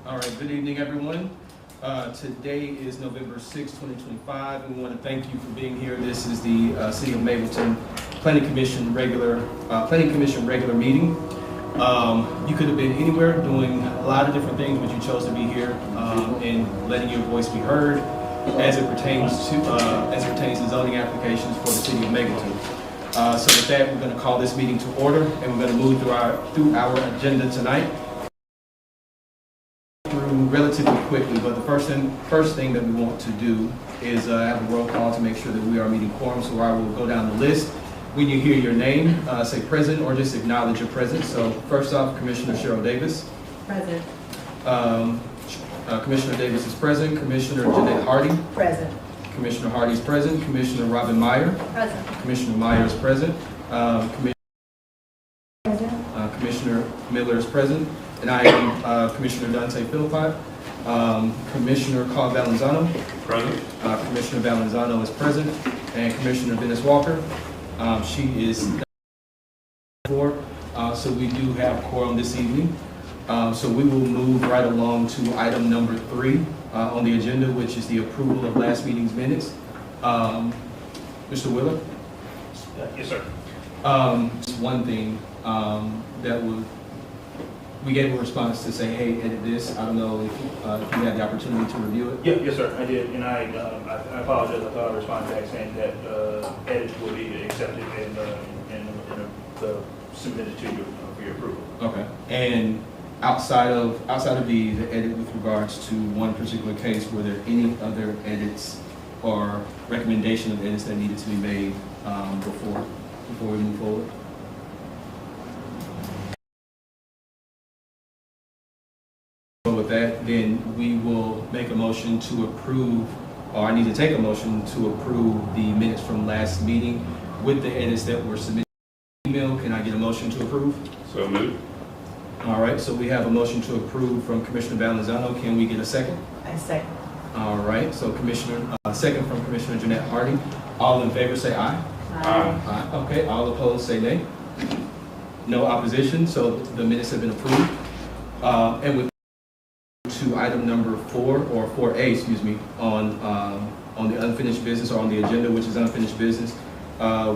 All right, good evening, everyone. Today is November 6, 2025, and we want to thank you for being here. This is the City of Mableton Planning Commission regular meeting. You could have been anywhere doing a lot of different things, but you chose to be here and letting your voice be heard as it pertains to zoning applications for the City of Mableton. So with that, we're going to call this meeting to order, and we're going to move through our agenda tonight relatively quickly. But the first thing that we want to do is have a roll call to make sure that we are meeting quorum. So I will go down the list. When you hear your name, say present or just acknowledge your presence. So first off, Commissioner Cheryl Davis. Present. Commissioner Davis is present. Commissioner Jeanette Hardy. Present. Commissioner Hardy is present. Commissioner Robin Meyer. Present. Commissioner Meyer is present. Present. Commissioner Miller is present. And I am Commissioner Dante Philippi. Commissioner Carl Valenzuela. Present. Commissioner Valenzuela is present. And Commissioner Dennis Walker. She is four. So we do have quorum this evening. So we will move right along to item number 3 on the agenda, which is the approval of last meeting's minutes. Mr. Willer? Yes, sir. Just one thing that we gave a response to say, hey, edit this. I don't know if you had the opportunity to review it. Yeah, yes, sir, I did, and I apologize. I thought I responded back saying that edits will be accepted and submitted to you for your approval. Okay. And outside of the edit with regards to one particular case, were there any other edits or recommendation of edits that needed to be made before we move forward? With that, then we will make a motion to approve, or I need to take a motion to approve the minutes from last meeting with the edits that were submitted in email. Can I get a motion to approve? So moved. All right, so we have a motion to approve from Commissioner Valenzuela. Can we get a second? I second. All right, so second from Commissioner Jeanette Hardy. All in favor say aye. Aye. Aye. Okay, all opposed say nay. No opposition, so the minutes have been approved. And with to item number 4 or 4A, excuse me, on the unfinished business or on the agenda, which is unfinished business,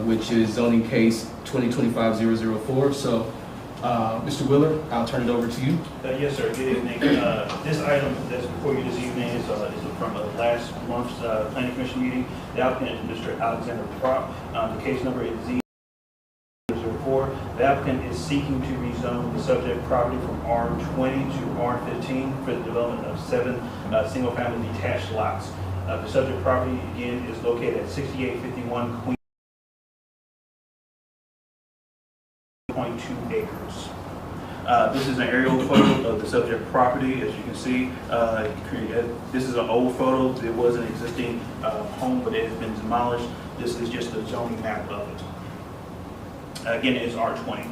which is zoning case 2025-004. So, Mr. Willer, I'll turn it over to you. Yes, sir. Good evening. This item that's before you this evening is from last month's Planning Commission meeting. The applicant is Mr. Alexander Prop. The case number is Z004. The applicant is seeking to rezone the subject property from R20 to R15 for the development of 7 single-family detached lots. The subject property, again, is located at 6851 Queen. 0.2 acres. This is an aerial photo of the subject property. As you can see, this is an old photo. There was an existing home, but it has been demolished. This is just a zoning map of it. Again, it's R20.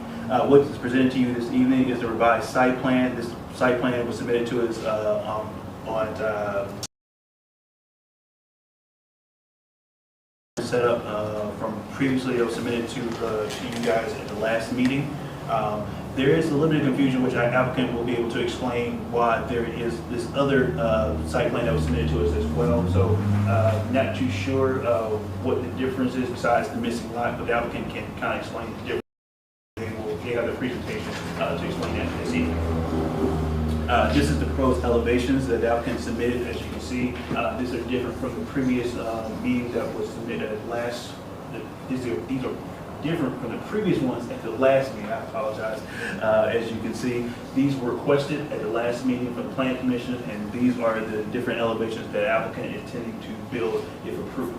What is presented to you this evening is the revised site plan. This site plan was submitted to us set up from previously. It was submitted to you guys at the last meeting. There is a little bit of confusion, which our applicant will be able to explain why there is this other site plan that was submitted to us as well. So not too sure what the difference is besides the missing lot, but the applicant can kind of explain the difference. They have the presentation to explain that this evening. This is the proposed elevations that the applicant submitted. As you can see, these are different from the previous meeting that was submitted at last. These are different from the previous ones at the last meeting. I apologize. As you can see, these were requested at the last meeting from the Planning Commission, and these are the different elevations that the applicant is intending to build if approved.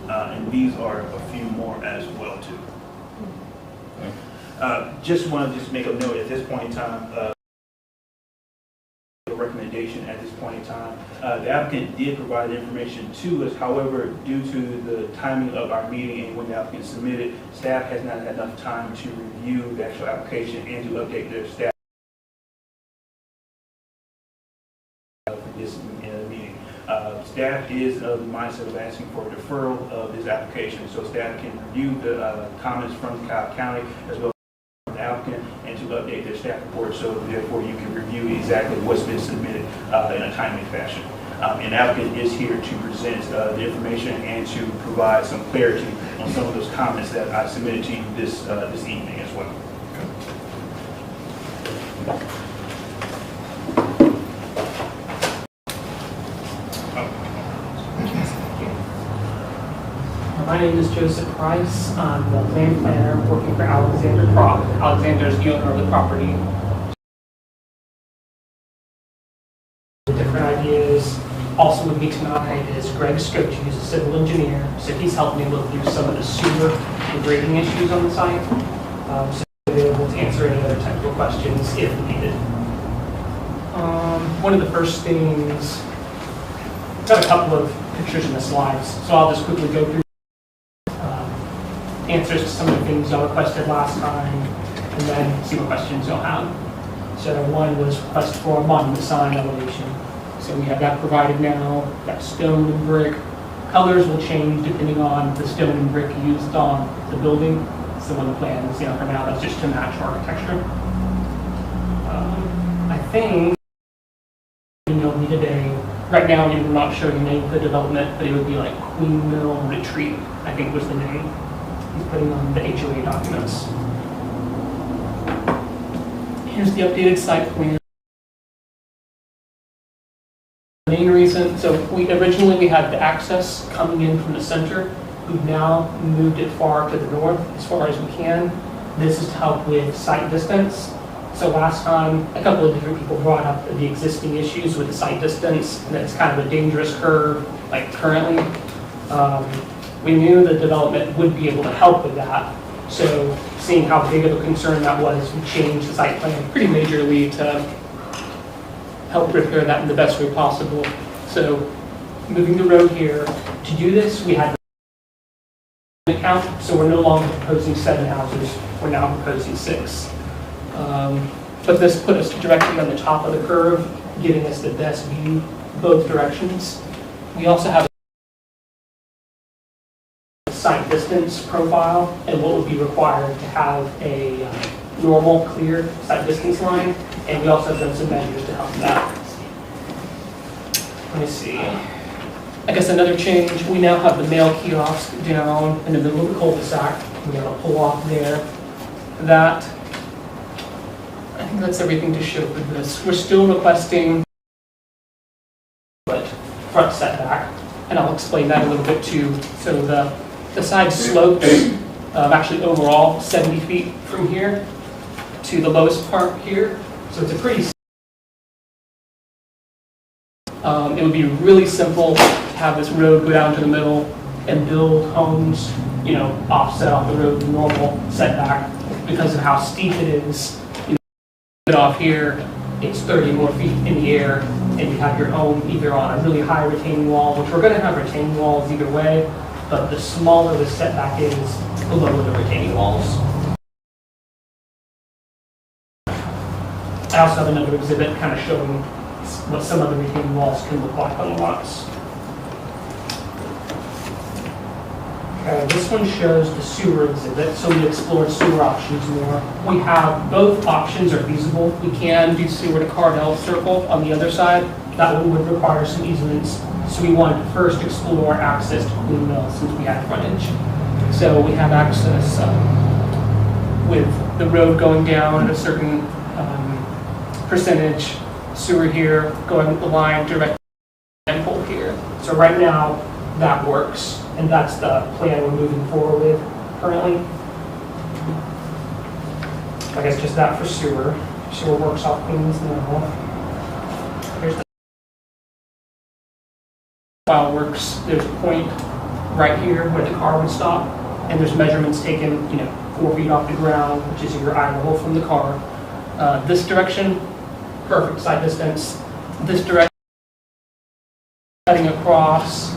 And these are a few more as well too. Just want to make a note at this point in time. Recommendation at this point in time. The applicant did provide information to us. However, due to the timing of our meeting and when the applicant submitted, staff has not had enough time to review the actual application and to update their staff for this meeting. Staff is of the mindset of asking for a deferral of this application, so staff can review the comments from Cobb County as well as the applicant and to update their staff report, so therefore you can review exactly what's been submitted in a timely fashion. And applicant is here to present the information and to provide some clarity on some of those comments that I submitted to you this evening as well. My name is Joseph Price. I'm the land planner working for Alexander Crop. Alexander is the owner of the property. Different ideas. Also with me tonight is Greg Scoach, who's a civil engineer. So he's helped me look through some of the sewer and grading issues on the site. So we'll be able to answer any other technical questions if needed. One of the first things, I've got a couple of pictures in the slides, so I'll just quickly go through answers to some of the things y'all requested last time, and then see what questions you'll have. So one was request for a monument sign elevation. So we have that provided now. Got stone and brick. Colors will change depending on the stone and brick used on the building. So on the plans, for now, that's just to match architecture. I think you'll need today. Right now, we're not showing the name of the development, but it would be like Queen Mill Retreat, I think was the name. He's putting on the HOA documents. Here's the updated site plan. The main reason, so originally we had the access coming in from the center. We've now moved it far to the north as far as we can. This is to help with site distance. So last time, a couple of different people brought up the existing issues with the site distance, and it's kind of a dangerous curve, like currently. We knew the development would be able to help with that. So seeing how big of a concern that was, we changed the site plan pretty majorly to help repair that in the best way possible. So moving the road here, to do this, we had to count, so we're no longer proposing 7 houses, we're now proposing 6. But this put us directly on the top of the curve, giving us the best view both directions. We also have a site distance profile and what would be required to have a normal, clear site distance line, and we also have done some measures to help that. Let me see. I guess another change, we now have the mail kiosk down in the middle of the cul-de-sac. We're going to pull off there. That, I think that's everything to show for this. We're still requesting front setback, and I'll explain that a little bit too. So the side slopes actually overall 70 feet from here to the lowest part here. So it's a pretty, it would be really simple to have this road go down to the middle and build homes, offset off the road with normal setback. Because of how steep it is, get off here, it's 30 more feet in the air, and you have your home either on a really high retaining wall, which we're going to have retaining walls either way, but the smaller the setback is, the lower the retaining walls. I also have another exhibit kind of showing what some of the retaining walls can look like on the lots. This one shows the sewer exhibit, so we explored sewer options more. We have both options are feasible. We can do sewer to Cardell Circle on the other side. That one would require some easements. So we wanted to first explore access to Queen Mill since we had frontage. So we have access with the road going down at a certain percentage, sewer here, going the line direct and pole here. So right now that works. And that's the plan we're moving forward with currently. I guess just that for sewer. Sewer works off Queens now. Here's the file works. There's a point right here where the car would stop, and there's measurements taken, 4 feet off the ground, which is your eye level from the car. This direction, perfect side distance. This direction, cutting across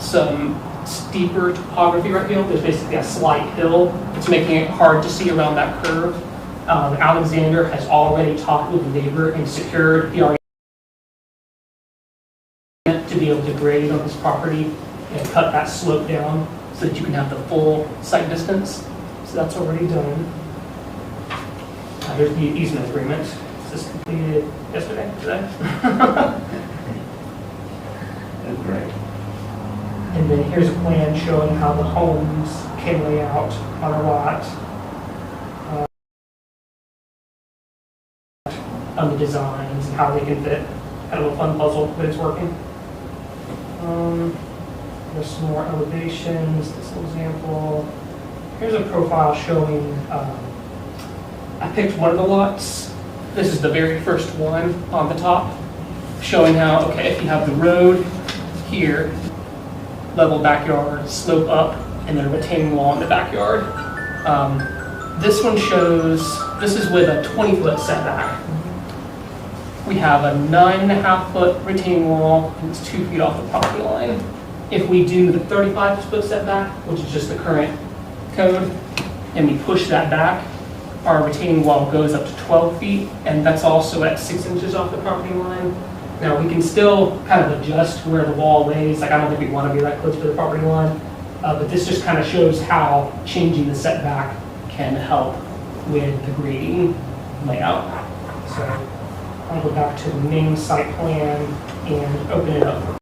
some steeper topography right here. There's basically a slight hill. It's making it hard to see around that curve. Alexander has already talked with the neighbor and secured the to be able to grade on this property and cut that slope down so that you can have the full site distance. So that's already done. here's the easement agreement. This is completed yesterday, today. That's great. And then here's a plan showing how the homes can lay out on a lot. On the designs and how they can fit. Kind of a fun puzzle, but it's working. There's some more elevations, this example. Here's a profile showing, I picked one of the lots. This is the very first one on the top, showing how, okay, if you have the road here, level backyard, slope up, and then a retaining wall in the backyard. This one shows, this is with a 20-foot setback. We have a 9.5-foot retaining wall, and it's 2 feet off the property line. If we do the 35-foot setback, which is just the current code, and we push that back, our retaining wall goes up to 12 feet, and that's also at 6 inches off the property line. Now, we can still kind of adjust where the wall lays. Like, I don't think we want to be that close to the property line, but this just kind of shows how changing the setback can help with the grading layout. So I'll go back to the main site plan and open it up.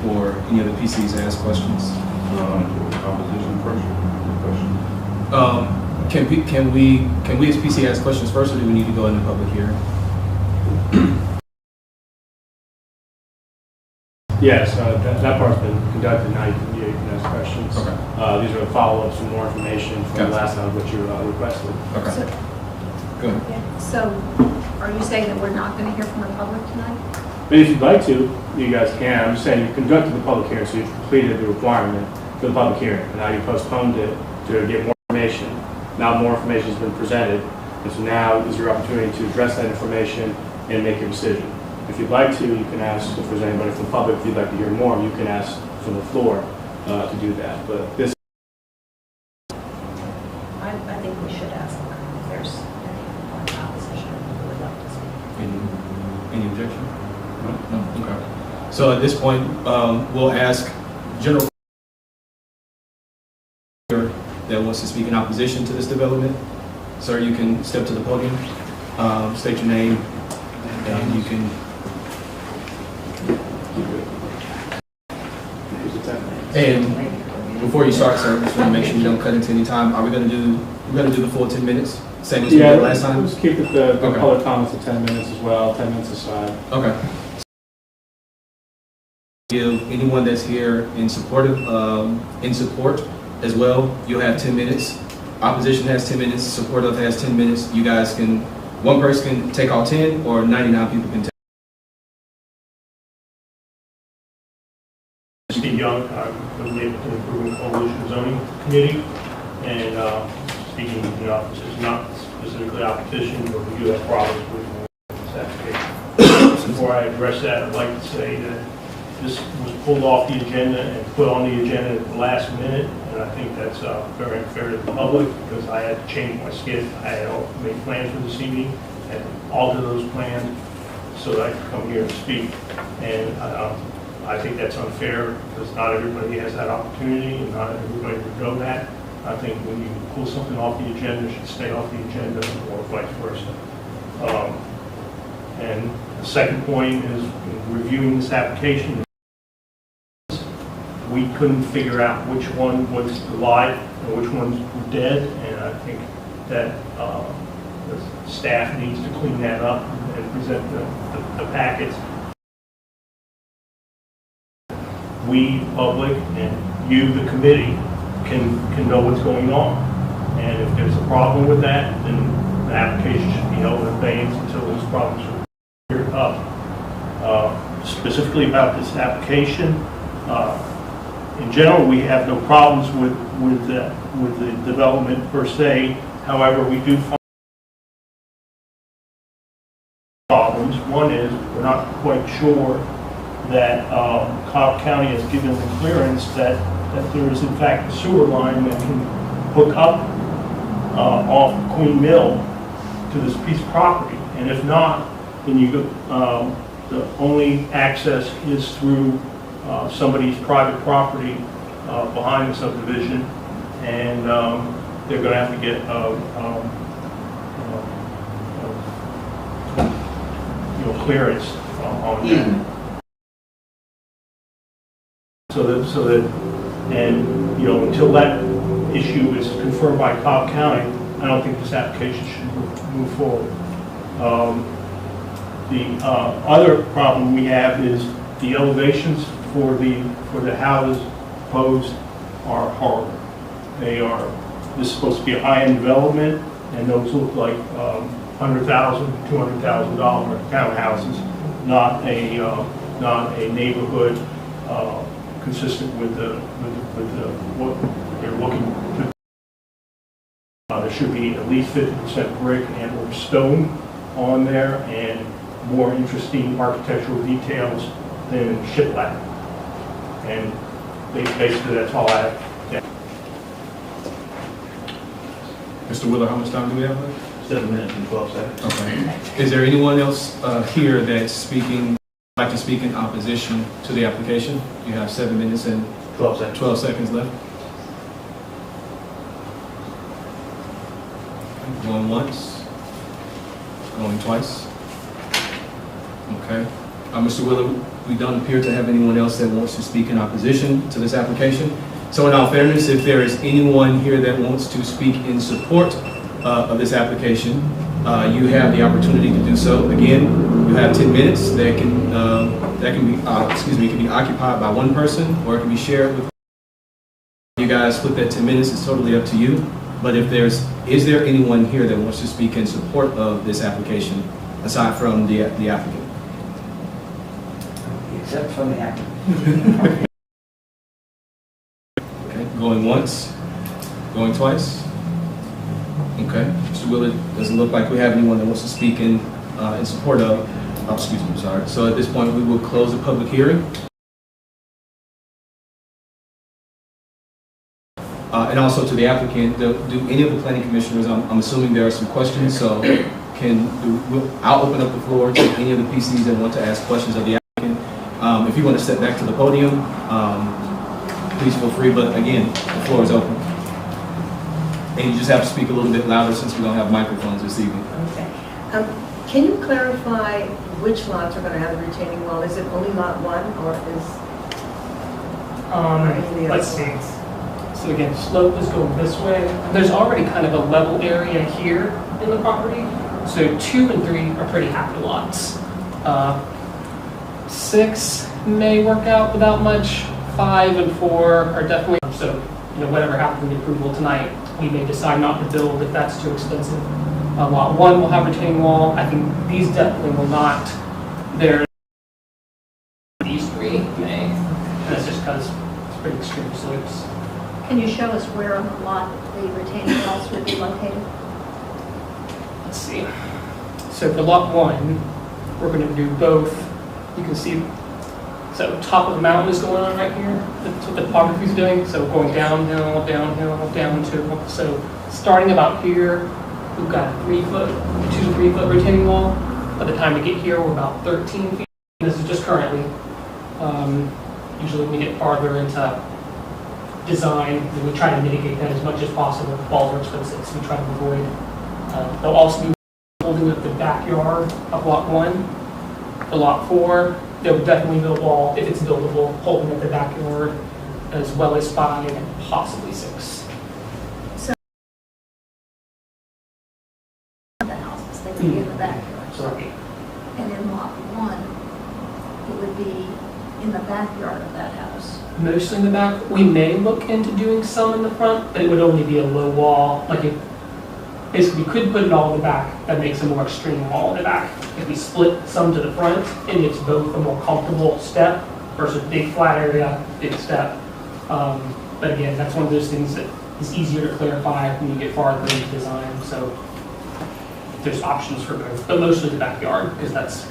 For any of the PCs to ask questions. Opposition first. Question. Can we as PC ask questions first, or do we need to go into public hearing? Yes, that part's been conducted. Now you can ask questions. Okay. These are follow-ups and more information from Gotcha. last time, what you requested. Okay. So, Go ahead. yeah, so are you saying that we're not going to hear from the public tonight? But if you'd like to, you guys can. I'm just saying you conducted the public hearing, so you completed the requirement for the public hearing. And now you postponed it to get more information. Now more information has been presented, and so now is your opportunity to address that information and make your decision. If you'd like to, you can ask if there's anybody from the public. If you'd like to hear more, you can ask from the floor to do that. But this. I think we should ask them if there's any opposition who would like to speak. Any objection? No? Okay. So at this point, we'll ask general that wants to speak in opposition to this development. Sir, you can step to the podium, state your name, and you can. And before you start, sir, just want to make sure you don't cut into any time. Are we going to do? We're going to do the full 10 minutes, same as we did last time. Let's keep it the Okay. public comments at 10 minutes as well, 10 minutes aside. Okay. Give anyone that's here in support as well, you'll have 10 minutes. Opposition has 10 minutes, support of has 10 minutes. You guys can, one person can take all 10, or 99 people can take. Steve Young, I'm the Mableton Improvement Coalition Zoning Committee, and speaking in opposition, not specifically opposition, but we do have problems with this application. Before I address that, I'd like to say that this was pulled off the agenda and put on the agenda at the last minute, and I think that's very unfair to the public because I had to change my schedule. I had made plans for this evening and alter those plans so that I could come here and speak. And I think that's unfair because not everybody has that opportunity and not everybody would know that. I think when you pull something off the agenda, it should stay off the agenda or vice versa. And the second point is in reviewing this application, we couldn't figure out which one was live and which ones were dead, and I think that the staff needs to clean that up and present the packets. We, public, and you, the committee, can know what's going on. And if there's a problem with that, then the application should be held in abeyance until those problems are cleared up. Specifically about this application, in general, we have no problems with the development per se. However, we do find problems. One is we're not quite sure that Cobb County has given the clearance that there is in fact a sewer line that can hook up off Queen Mill to this piece of property. And if not, then you go, the only access is through somebody's private property behind the subdivision, and they're going to have to get clearance on that. So that, and until that issue is confirmed by Cobb County, I don't think this application should move forward. The other problem we have is the elevations for the houses proposed are horrible. This is supposed to be a high-end development, and those look like $100,000, $200,000 townhouses, not a neighborhood consistent with what they're looking to. There should be at least 50% brick and or stone on there, and more interesting architectural details than shiplap. And basically that's all I have. Yeah. Mr. Wheeler, how much time do we have left? 7 minutes and 12 seconds. Okay. Is there anyone else here that's like to speak in opposition to the application? You have 7 minutes and 12 seconds left. Going once, going twice. Okay. Mr. Wheeler, we don't appear to have anyone else that wants to speak in opposition to this application. So in all fairness, if there is anyone here that wants to speak in support of this application, you have the opportunity to do so. Again, you have 10 minutes that can be occupied by one person, or it can be shared with you guys. Split that 10 minutes. It's totally up to you. But is there anyone here that wants to speak in support of this application aside from the applicant? Except from the applicant. Okay, going once, going twice. Okay, Mr. Willard, doesn't look like we have anyone that wants to speak in support of. Oh, excuse me, I'm sorry. So at this point, we will close the public hearing. And also to the applicant, do any of the planning commissioners, I'm assuming there are some questions, so I'll open up the floor to any of the PCs that want to ask questions of the applicant. If you want to step back to the podium, please feel free, but again, the floor is open. And you just have to speak a little bit louder since we don't have microphones this evening. Okay. Can you clarify which lots are going to have a retaining wall? Is it only lot 1, or is... any of the Let's other see. lots? So again, slope is going this way. There's already kind of a level area here in the property. So 2 and 3 are pretty happy lots. 6 may work out without much. 5 and 4 are definitely, so whatever happens in the approval tonight, we may decide not to build if that's too expensive. Lot 1 will have retaining wall. I think these definitely will not. These 3 may. And that's just because it's pretty extreme slopes. Can you show us where on the lot the retaining walls would be located? Let's see. So for lot 1, we're going to do both. You can see, so top of the mountain is going on right here. That's what the topography is doing. So going downhill, downhill, down to, so starting about here, we've got a 2 to 3 foot retaining wall. By the time we get here, we're about 13 feet. This is just currently. Usually when we get farther into design, we try to mitigate that as much as possible. Walls are expensive, so we try to avoid. They'll also be holding up the backyard of lot 1. For lot 4, there would definitely be a wall, if it's buildable, holding up the backyard, as well as 5 and possibly 6. The houses, they would be in the backyard. Sorry. And in lot 1, it would be in the backyard of that house. Mostly in the back. We may look into doing some in the front, but it would only be a low wall. Like basically, we could put it all in the back. That makes a more extreme wall in the back. If we split some to the front, and it's both a more comfortable step versus big flat area, big step. But again, that's one of those things that is easier to clarify when you get farther into design. So there's options for both, but mostly the backyard, because that's.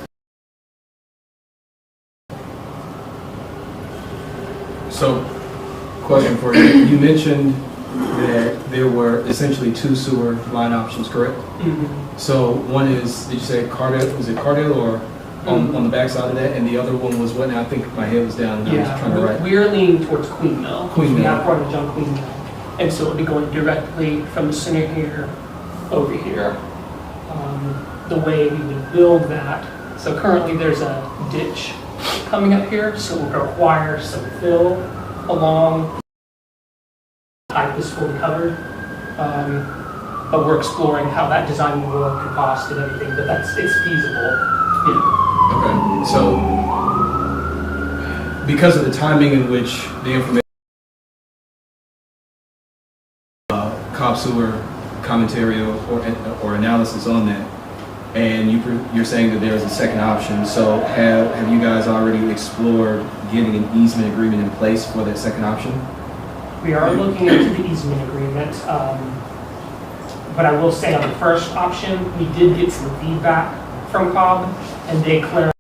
So, question for you. You mentioned that there were essentially two sewer line options, correct? So one is, did you say Cardell, was it Cardell or on the backside of that? And the other one was what now? I think my head was down and I was trying to write. We're leaning towards Queen Mill. Queen We Mill. have frontage on Queen Mill. And so it'll be going directly from the center here over here. The way we would build that, so currently there's a ditch coming up here, so it will require some fill along. Pipe is fully covered. But we're exploring how that design will work and cost and everything, but it's feasible. Okay, so because of the timing in which the information, Cobb Sewer commentary or analysis on that, and you're saying that there's a second option, so have you guys already explored getting an easement agreement in place for that second option? We are looking into the easement agreement, but I will say on the first option, we did get some feedback from Cobb, and they clarified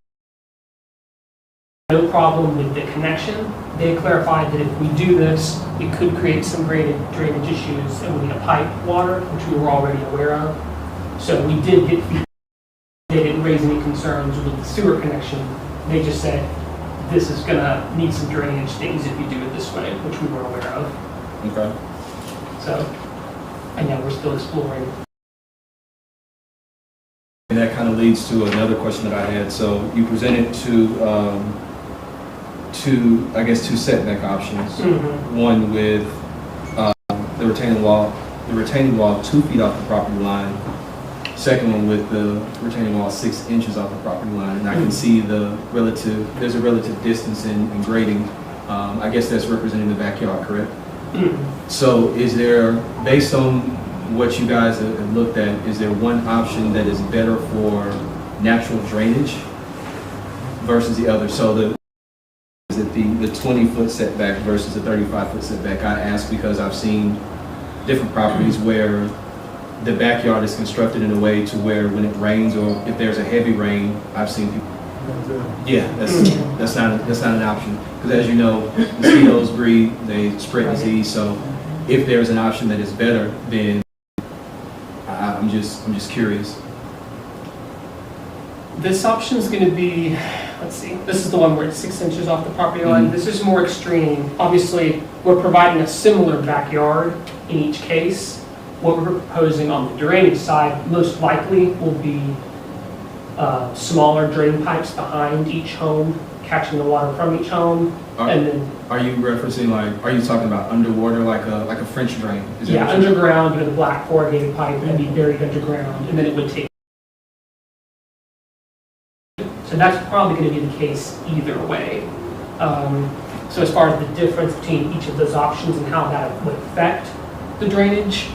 no problem with the connection. They clarified that if we do this, we could create some drainage issues, and we need a pipe water, which we were already aware of. So we did get feedback. They didn't raise any concerns with the sewer connection. They just said, this is gonna need some drainage things if you do it this way, which we were aware of. Okay. So, and yeah, we're still exploring. And that kind of leads to another question that I had. So you presented two setback options. One with the retaining wall 2 feet off the property line. Second one with the retaining wall 6 inches off the property line. And I can see there's a relative distance in grading. I guess that's representing the backyard, correct? So is there, based on what you guys have looked at, is there one option that is better for natural drainage versus the other? So is it the 20-foot setback versus the 35-foot setback? I ask because I've seen different properties where the backyard is constructed in a way to where when it rains or if there's a heavy rain, I've seen people. Yeah, that's not an option because as you know, mosquitoes breed, they spread disease. So if there's an option that is better, then I'm just curious. This option is going to be, let's see, this is the one where it's 6 inches off the property line. This is more extreme. Obviously, we're providing a similar backyard in each case. What we're proposing on the drainage side most likely will be smaller drain pipes behind each home, catching the water from each home. And then, are you referencing are you talking about underwater like a French drain? Is that what you're underground with a black corrugated pipe that'd be buried underground, and then it would take. So that's probably going to be the case either way. So as far as the difference between each of those options and how that would affect the drainage,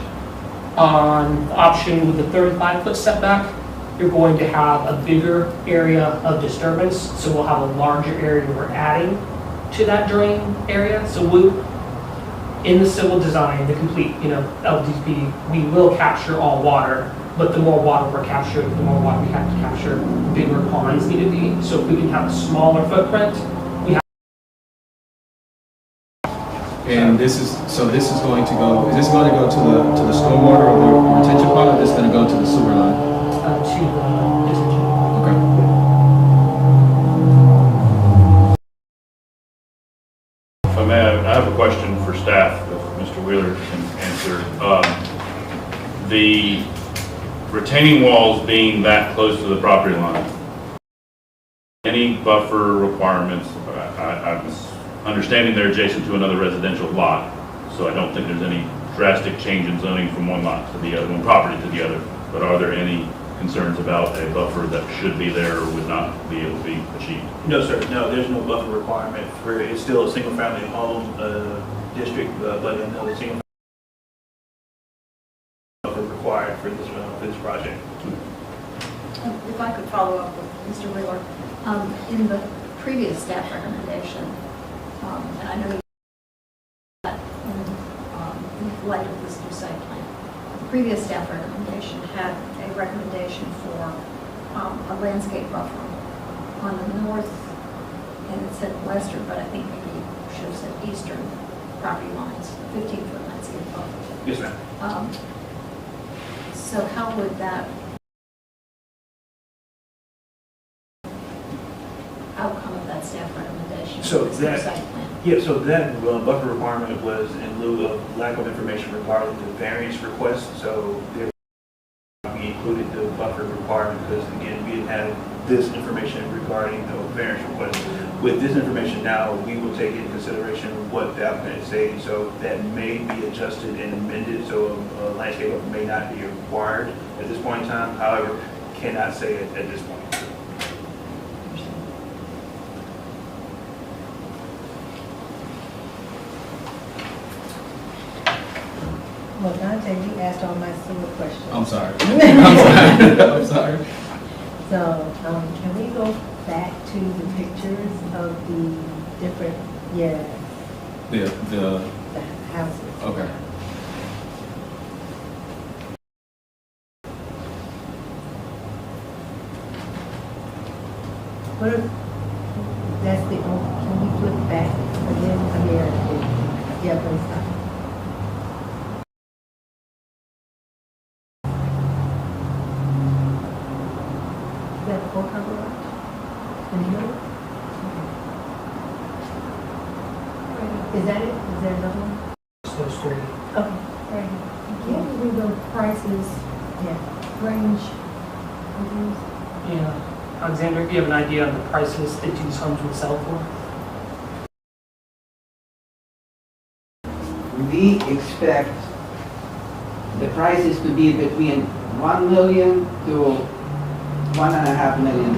on the option with the 35-foot setback, you're going to have a bigger area of disturbance, so we'll have a larger area we're adding to that drain area. So in the civil design, the complete, LDP, we will capture all water, but the more water we're capturing, the more water we have to capture, the bigger ponds need to be. So if we can have a smaller footprint, And this is going to go. Is this going to go to the stormwater or the retention pond, or is this going to go to the sewer line? to the detention. Okay. If I may, I have a question for staff, if Mr. Wheeler can answer. The retaining walls being that close to the property line, any buffer requirements? I was understanding they're adjacent to another residential lot, so I don't think there's any drastic change in zoning from one lot to the other, one property to the other. But are there any concerns about a buffer that should be there or would not be able to be achieved? No, sir. No, there's no buffer requirement for it's still a single-family home district, but in the single buffer required for this project. If I could follow up with Mr. Wheeler, in the previous staff recommendation, and I know you that in light of this new site plan, the previous staff recommendation had a recommendation for a landscape buffer on the north, and it said western, but I think maybe you should have said eastern property lines, 15-foot landscape buffer. Yes, ma'am. So how would that outcome of that staff recommendation? So is their that- site plan? Yeah, so that buffer requirement was in lieu of lack of information regarding the variance request, so there we included the buffer requirement because, again, we didn't have this information regarding the variance request. With this information now, we will take into consideration what the applicant is saying, so that may be adjusted and amended, so a landscape buffer may not be required at this point in time, however, cannot say it at this point. Well, Dante, you asked all my sewer questions. I'm sorry. I'm sorry. So, can we go back to the pictures of the different, The, the houses? okay. What are, that's the, can we flip back again? Yeah, please. Is that the four-car garage? In the middle? Is that it? Is there another one? So straight. Okay, right. Can you read the prices, Yeah. range? Yeah. Alexander, do you have an idea on the prices that these homes would sell for? We expect the prices to be between $1 million to $1.5 million.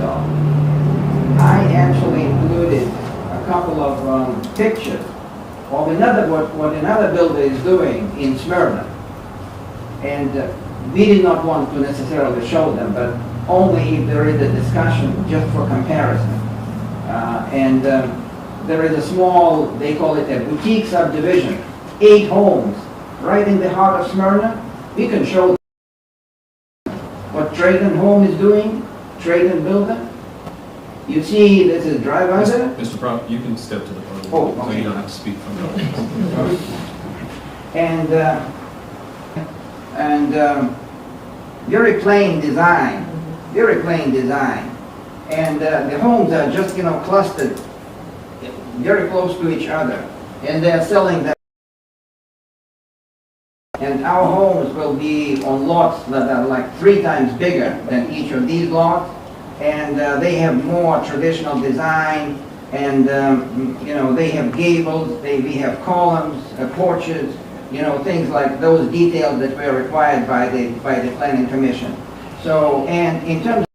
I actually included a couple of pictures of what another builder is doing in Smyrna. And we did not want to necessarily show them, but only if there is a discussion just for comparison. There is a small, they call it a boutique subdivision, 8 homes, right in the heart of Smyrna. We can show what Trayton Home is doing, Trayton Builder. You see, this is drive under. Mr. Prop, you can step to the podium, Oh, so okay. you don't have to speak from the. Very plain design, very plain design. And the homes are just, clustered very close to each other. And they're selling them. And our homes will be on lots that are like 3 times bigger than each of these lots. And they have more traditional design. And, they have gables, we have columns, porches, things like those details that were required by the Planning Commission. So, and in terms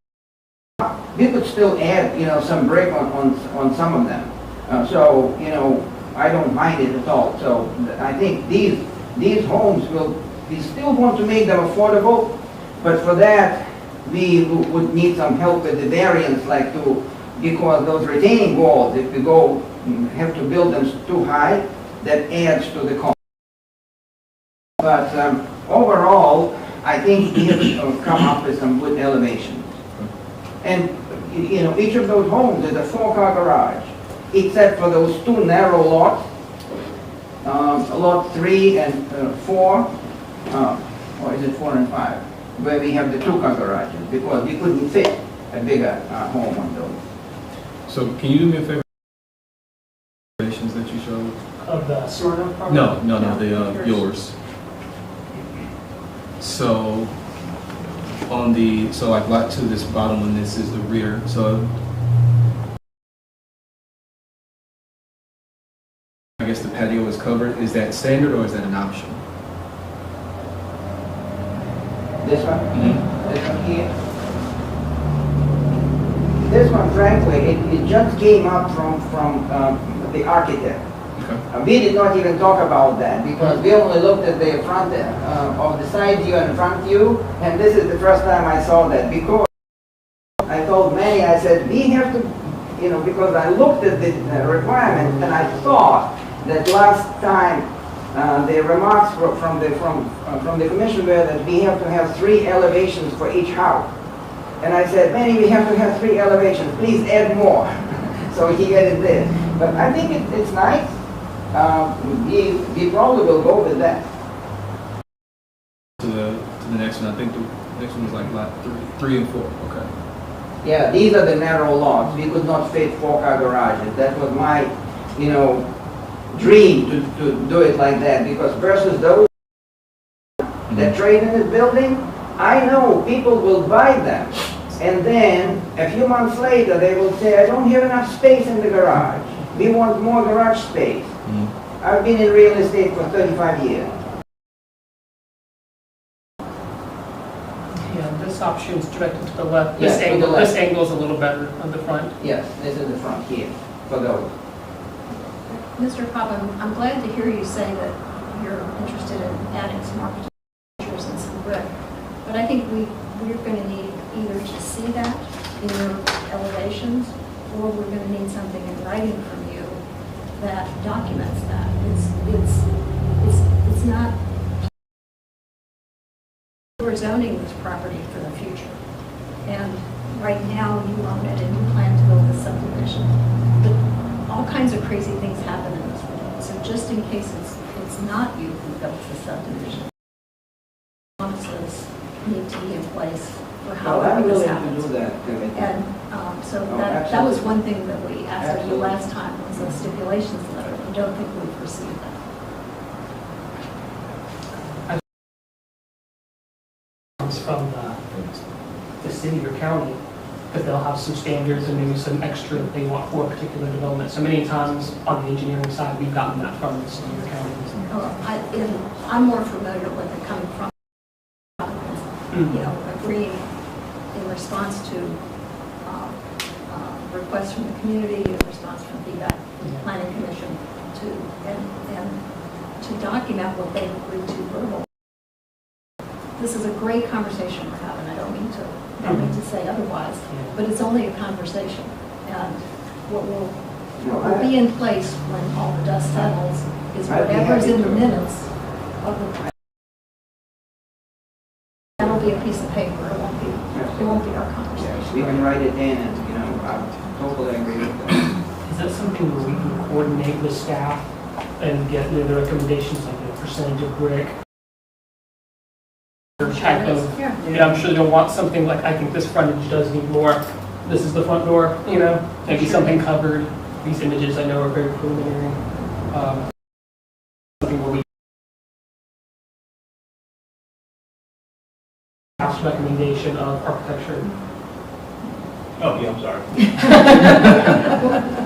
of, we could still add, some brick on some of them. I don't mind it at all. So I think these homes we still want to make them affordable, but for that, we would need some help with the variance, because those retaining walls, if we have to build them too high, that adds to the cost. But overall, I think we have come up with some good elevations. And, each of those homes is a 4-car garage, except for those 2 narrow lots, lot 3 and 4, or is it 4 and 5, where we have the 2-car garages, because we couldn't fit a bigger home on those. So can you do me a favor? Elevations that you showed? Of the Smyrna property? No, yours. So on like lot 2, this bottom one, this is the rear. So I guess the patio is covered. Is that standard or is that an option? This one? Mm-hmm. This one here? This one, frankly, it just came up from the architect. Okay. We did not even talk about that because we only looked at the front of the side view and front view, and this is the first time I saw that because I told Manny, I said, we have to, because I looked at the requirement and I thought that last time the remarks from the commission were that we have to have 3 elevations for each house. And I said, Manny, we have to have 3 elevations. Please add more. So he added this. But I think it's nice. we probably will go with that. To the next one, I think the next one was like lot 3 and 4, okay. Yeah, these are the narrow lots. We could not fit 4-car garages. That was my, you know, dream to do it like that, because versus those that trade in this building, I know people will buy them. And then, a few months later, they will say, I don't have enough space in the garage. We want more garage space. I've been in real estate for 35 years. Yeah, this option is directed to the left. Yes, to the left. This angle is a little better on the front. Yes, this is the front here, for those. Mr. Pop, I'm glad to hear you say that you're interested in adding some architectures and some brick. But I think we're going to need either to see that in your elevations, or we're going to need something in writing from you that documents that. It's not, we're zoning this property for the future. And right now you own it and you plan to build a subdivision. But all kinds of crazy things happen in this world. So just in case it's not you who built the subdivision, promises need to be in place for Well, however I'm this willing to happens. do that, Timothy. And so Oh, that was absolutely. one thing that we asked of you Absolutely. last time, was a stipulations letter. I don't think we've received that. Comes from the city or county, but they'll have some standards and maybe some extra that they want for a particular development. So many times on the engineering side, we've gotten that from the city or county. I'm more familiar with it coming from, you know, agreeing in response to requests from the community, in response from feedback from the planning commission and to document what they've agreed to verbally. This is a great conversation we're having. I don't mean to say otherwise, but it's only a conversation. And what will be in place when all the dust settles is I'd be whatever's happy in the to. minutes of the, that'll be a piece of paper. It won't be our conversation. We can write it in, and, you know, I totally agree with that. Is that something where we can coordinate with staff and get the recommendations, like a percentage of brick? Or type of, yeah, I'm sure they'll want something like, I think this frontage does need more. This is the front door, you know, maybe something covered. These images I know are very preliminary. Something where we ask recommendation of architecture. Oh, yeah, I'm sorry.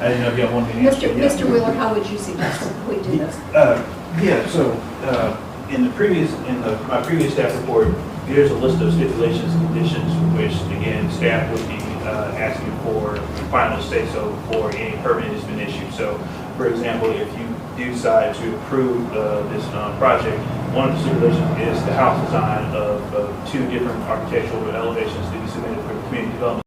I didn't know if y'all wanted me to answer. Mr. Wheeler, how would you suggest we do this? Yeah, so, in my previous staff report, there's a list of stipulations and conditions, which, again, staff would be asking for final say-so before any permit has been issued. So, for example, if you do decide to approve this project, one of the stipulations is the house design of 2 different architectural elevations to be submitted for the community development.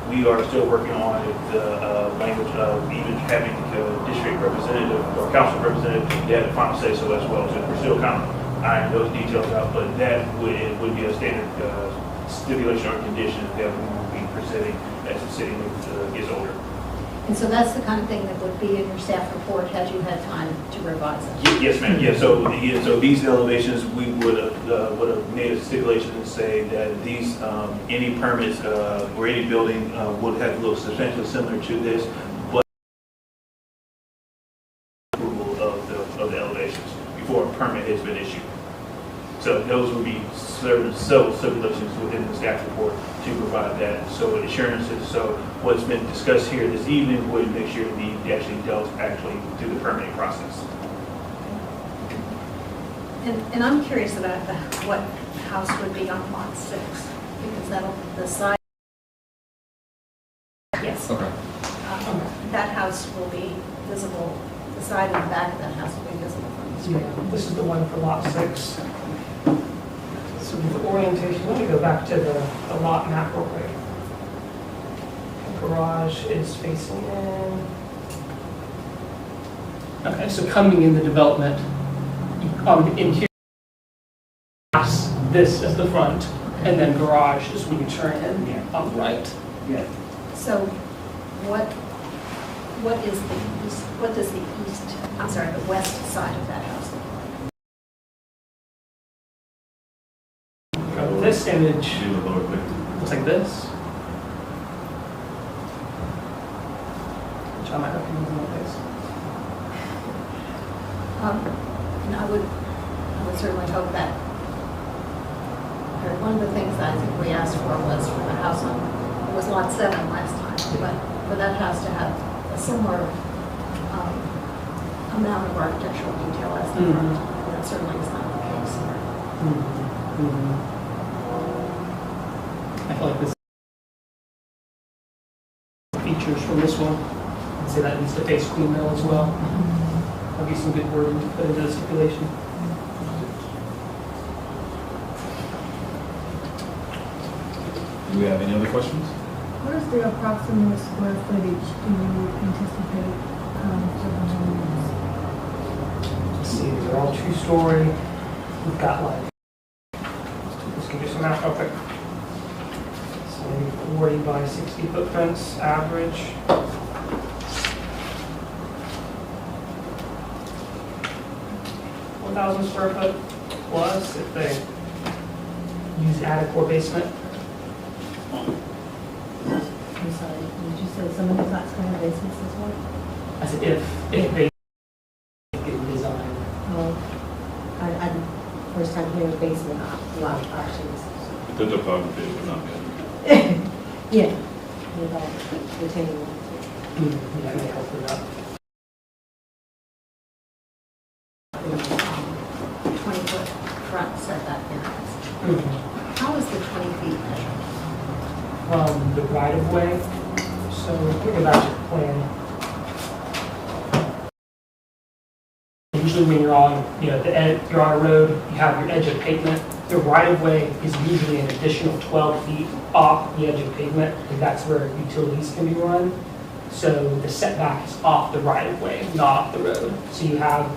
We are still working on the language of even having the district representative or council representative get a final say so as well. So we're still kind of ironing those details out, but that would be a standard stipulation or condition that we will be presenting as the city gets older. And so that's the kind of thing that would be in your staff report had you had time to revise it. Yes, ma'am. Yeah. So these elevations, we would have made a stipulation and say that these any permits or any building would have to look substantially similar to this, but approval of the elevations before a permit has been issued. So those would be several stipulations within the staff report to provide that. So assurances. So what's been discussed here this evening would make sure the actually dealt through the permitting process. And I'm curious about what house would be on lot 6, because the side. Yes. Okay. That house will be visible, the side and the back of that house will be visible from the street. Yeah, this is the one for lot 6. So the orientation, let me go back to the lot map real quick. The garage is facing in. Okay, so coming in the development, interior, this is the front, and then garage is when you turn in on the right. Yeah. So what what is the east, what does the east, I'm sorry, the west side of that house look like? From this image, Do the lower click. looks like this. Which I might recommend in that case. And I would certainly hope that, or one of the things that I think we asked for was for the house on, it was lot 7 last time, but for that house to have a similar amount of architectural detail as the front. That certainly is not the case here. I feel like this features from this one. I'd say that needs to face Queen Mill as well. That'd be some good wording to put into the stipulation. Do we have any other questions? What is the approximate square footage do you anticipate for the homes? Let's see, these are all 2-story. We've got like, let's give you some math real quick. So maybe 40 by 60 footprints, average. 1,000 square foot plus if they use attic or basement. I'm sorry, did you say some of the flats can have basements as well? I said if they get design. Oh, I first time hearing basement lot options. The topography would not be. Yeah. Without retaining walls. Yeah, may help with that. 20-foot front setback variance. How is the 20 feet measured? The right of way. So go back to the plan. Usually when you're on, the edge, you're on a road, you have your edge of pavement. The right of way is usually an additional 12 feet off the edge of pavement, and that's where utilities can be run. So the setback is off the right of way, not off the road. So you have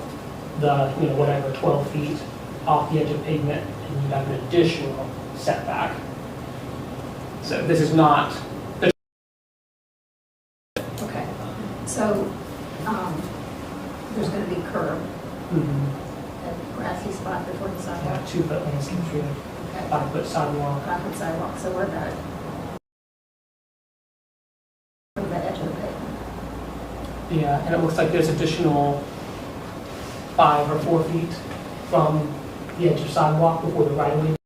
the, whatever, 12 feet off the edge of pavement, and you have an additional setback. So this is not, Okay, so there's going to be curb and grassy spot before the sidewalk. 2-foot landscape tree, Okay, 5-foot sidewalk. 5-foot sidewalk, so what about it? From the edge of the pavement. Yeah, and it looks like there's additional 5 or 4 feet from the edge of sidewalk before the right of way.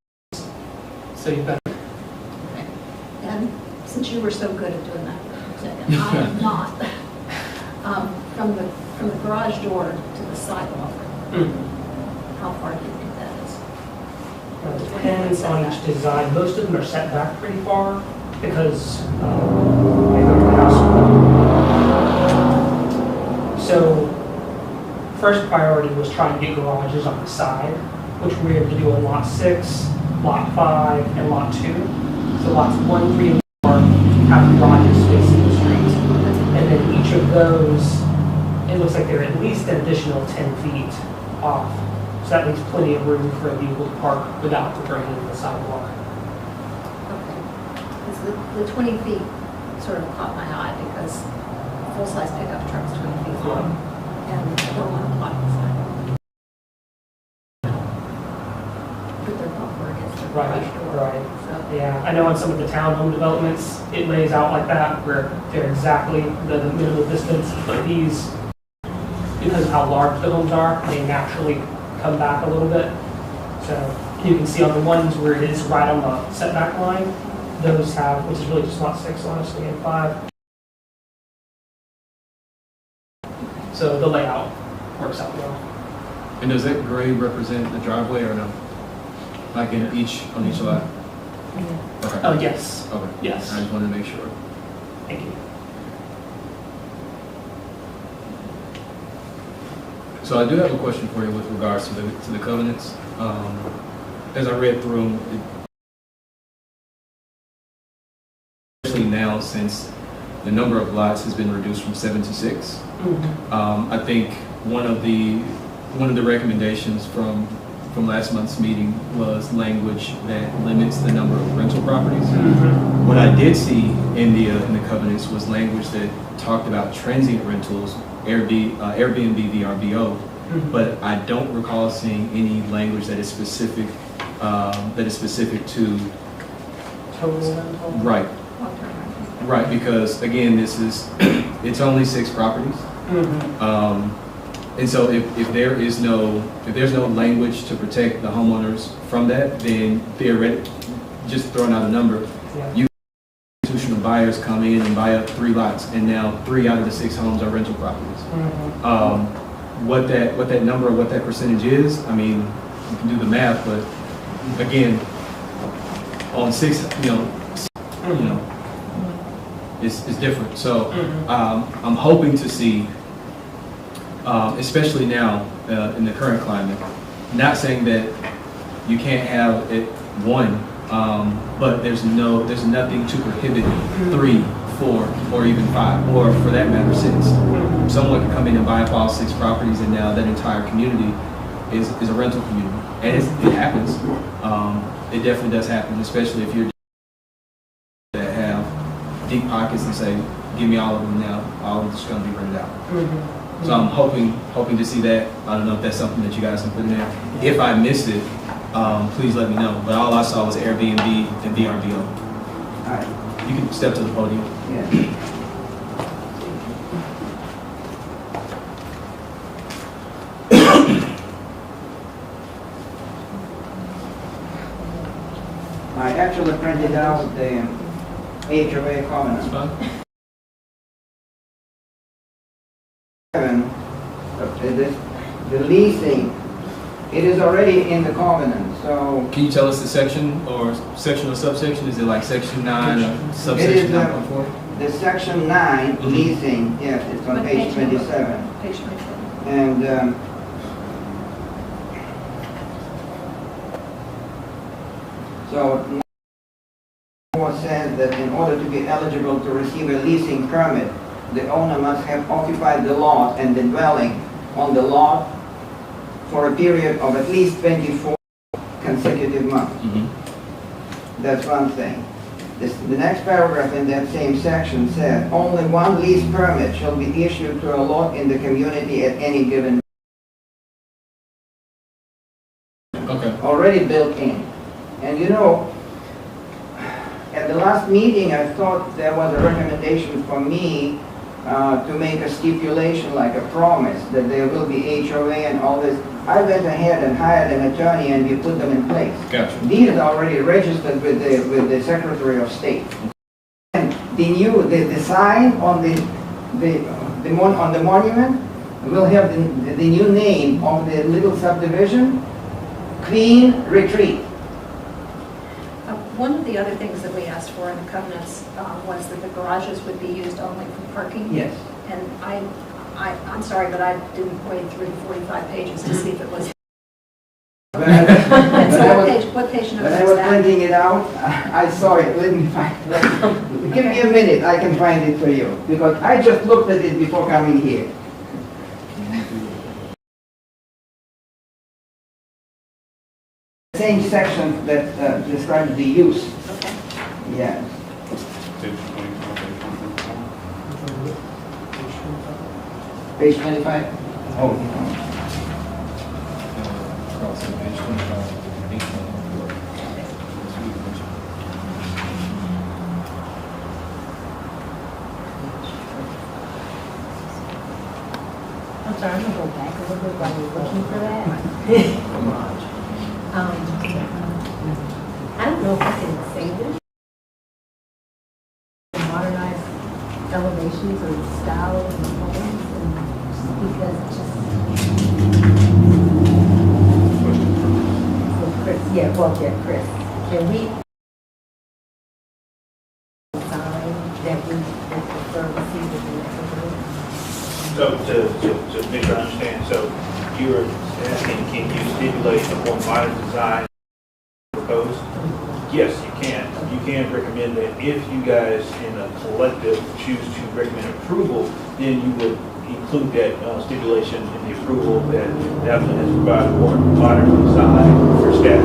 So you've got, Okay, and since you were so good at doing that, I am not. From the garage door to the sidewalk, how far do you think that is? it depends on each design. Most of them are set back pretty far because so first priority was trying to get garages on the side, which we were able to do on lot 6, lot 5, and lot 2. So lots 1, 3, and 4 have garages facing the street. And then each of those, it looks like they're at least an additional 10 feet off. So that leaves plenty of room for a vehicle to park without draining the sidewalk. Okay, because the 20 feet sort of caught my eye because a full-size pickup truck's 20 feet long, and I don't want to block the sidewalk. Put their bumper against the garage door. Right. So, Yeah, I know on some of the townhome developments, it lays out like that, where they're exactly the minimal distance. But these, because of how large the homes are, they naturally come back a little bit. So you can see on the ones where it is right on the setback line, those have, which is really just lot 6, honestly, and 5. So the layout works out well. And does that grade represent the driveway or no? Like on each lot? Okay. Oh, yes, Okay. yes. I just wanted to make sure. Thank you. So I do have a question for you with regards to the covenants. As I read through them, especially now since the number of lots has been reduced from 7 to 6. I think one of the recommendations from from last month's meeting was language that limits the number of rental properties. What I did see in the covenants was language that talked about transient rentals, Airbnb, VRBO, but I don't recall seeing any language that is specific to Total rental. right. Long-term rental. Right, because again, it's only 6 properties. And so if there's no language to protect the homeowners from that, then theoretically, just throwing out a number, Yeah. institutional buyers come in and buy up 3 lots, and now 3 out of the 6 homes are rental properties. What that number, what that percentage is, I mean, you can do the math, but again, on 6, it's different. So I'm hoping to see, especially now in the current climate, not saying that you can't have it 1, but there's nothing to prohibit 3, 4, or even 5, or for that matter 6. Someone can come in and buy up all 6 properties, and now that entire community is a rental community, and it happens. It definitely does happen, especially if you're that have deep pockets and say, "Give me all of them now. All of it's going to be rented out." So I'm hoping to see that. I don't know if that's something that you guys can put in there. If I missed it, please let me know. But all I saw was Airbnb and VRBO. All right, You can step to the podium. yeah. I actually printed out the HOA That's covenant. fine. The leasing, it is already in the covenant, so Can you tell us the section or subsection? Is it like section 9 or It subsection is, 9.4? the section 9, Mhm. leasing, yes, it's on What page page number? 27. Page 27. And so, says that in order to be eligible to receive a leasing permit, the owner must have occupied the lot and the dwelling on the lot for a period of at least 24 consecutive months. That's one thing. The next paragraph in that same section said, only one lease permit shall be issued to a lot in the community at any given, Okay. already built in. And you know, at the last meeting, I thought there was a recommendation for me to make a stipulation, like a promise, that there will be HOA and all this. I went ahead and hired an attorney and we put them in place. Gotcha. These are already registered with the Secretary of State. And the sign on on the monument will have the new name of the little subdivision, Queen Retreat. One of the other things that we asked for in the covenants was that the garages would be used only for parking. Yes. And I'm sorry, but I didn't wade through the 45 pages to see if it was. When And so I what page number when I is was that? printing it out, I saw it. Let me find it. Give me a minute, I can find it for you. Because I just looked at it before coming here. Same section that describes the use. Okay. Yeah. Page 25? Oh, Page 25, 8.4. I'm sorry, I'm gonna go back a little bit while you're looking for that. I don't know if I can say this. Modernize elevations or styles and homes, and because it's just. So Chris, Chris, can we sign that we prefer to see the neighborhood? So to make sure I understand, so you're asking, can you stipulate a more modern design proposed? Yes, you can. You can recommend that if you guys in a collective choose to recommend approval, then you would include that stipulation in the approval that the applicant has provided water to the side for staff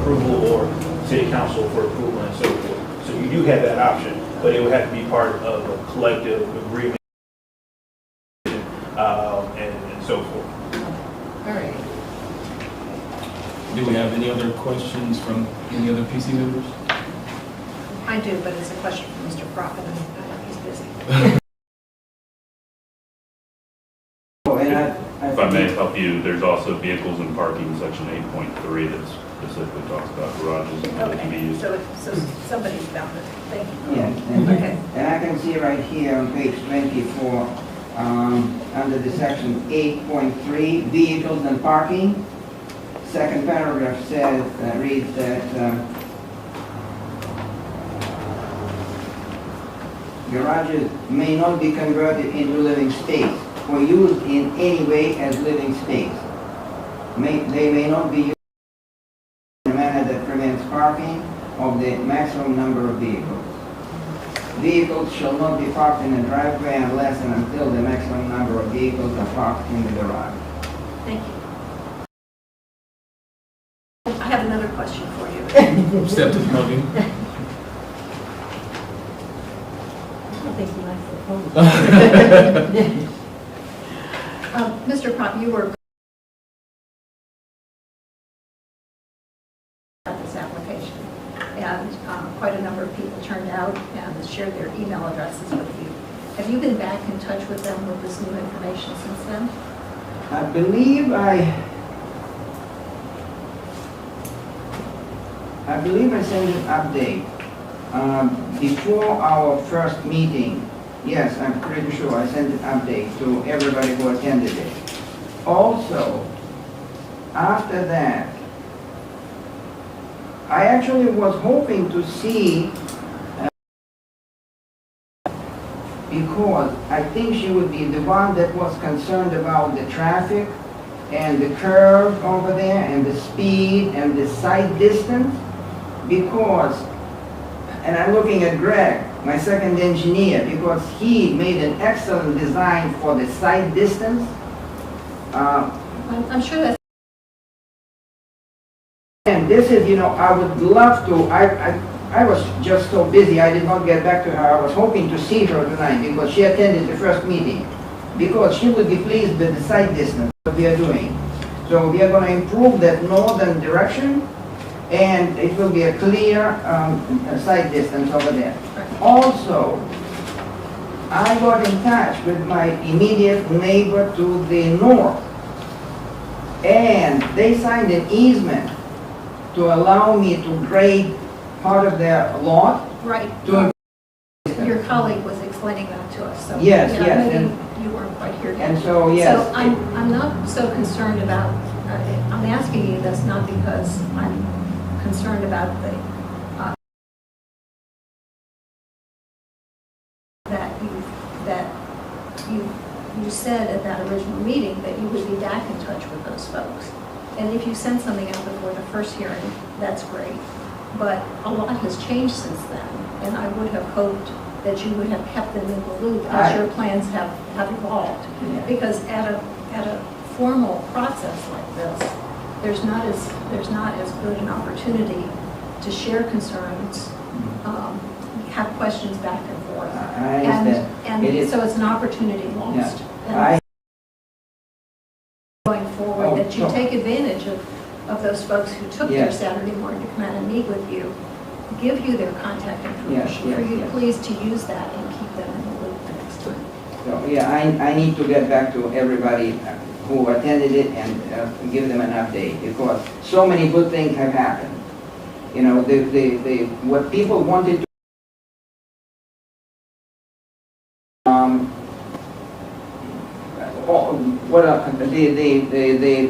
approval or city council for approval and so forth. So you do have that option, but it would have to be part of a collective agreement and so forth. All right. Do we have any other questions from any other PC members? I do, but it's a question for Mr. Prophet, and he's busy. If I may help you, there's also vehicles and parking, section 8.3, that specifically talks about garages and how they can be Okay, used. so somebody's found it. Thank you. Yes, Okay. and I can see right here on page 24, under the section 8.3, vehicles and parking. Second paragraph says, reads that garages may not be converted into living space or used in any way as living space. They may not be used in a manner that prevents parking of the maximum number of vehicles. Vehicles shall not be parked in a driveway unless and until the maximum number of vehicles are parked in the garage. Thank you. I have another question for you. Step to the podium. I don't think he likes the phone. Mr. Prop, you were at this application, and quite a number of people turned out and shared their email addresses with you. Have you been back in touch with them with this new information since then? I believe I sent an update before our first meeting. Yes, I'm pretty sure I sent an update to everybody who attended it. Also, after that, I actually was hoping to see, because I think she would be the one that was concerned about the traffic and the curve over there and the speed and the sight distance, because, and I'm looking at Greg, my second engineer, because he made an excellent design for the sight distance. I'm sure that's And this is, I would love to, I was just so busy, I did not get back to her. I was hoping to see her tonight because she attended the first meeting, because she would be pleased with the sight distance that we are doing. So we are going to improve that northern direction, and it will be a clear sight distance over there. Also, I got in touch with my immediate neighbor to the north, and they signed an easement to allow me to grade part of their lot. right. To Your colleague was explaining that to us, so. Yes, you know, yes, maybe and- you weren't quite here yet. And so, yes. So I'm not so concerned about, I'm asking you this not because I'm concerned about that you said at that original meeting that you would be back in touch with those folks. And if you sent something out before the first hearing, that's great. But a lot has changed since then, and I would have hoped that you would have kept them in the loop as your plans have evolved. Yeah. Because at a formal process like this, there's not as good an opportunity to share concerns, have questions back and forth. I understand. And It is- so it's an opportunity lost. I- Going forward, that you sure. take advantage of those folks who took their Yes. Saturday morning to come out and meet with you, give you their contact information, for yes, you yes. please to use that and keep them in the loop the next time. So, yeah, I need to get back to everybody who attended it and give them an update, because so many good things have happened. What people wanted to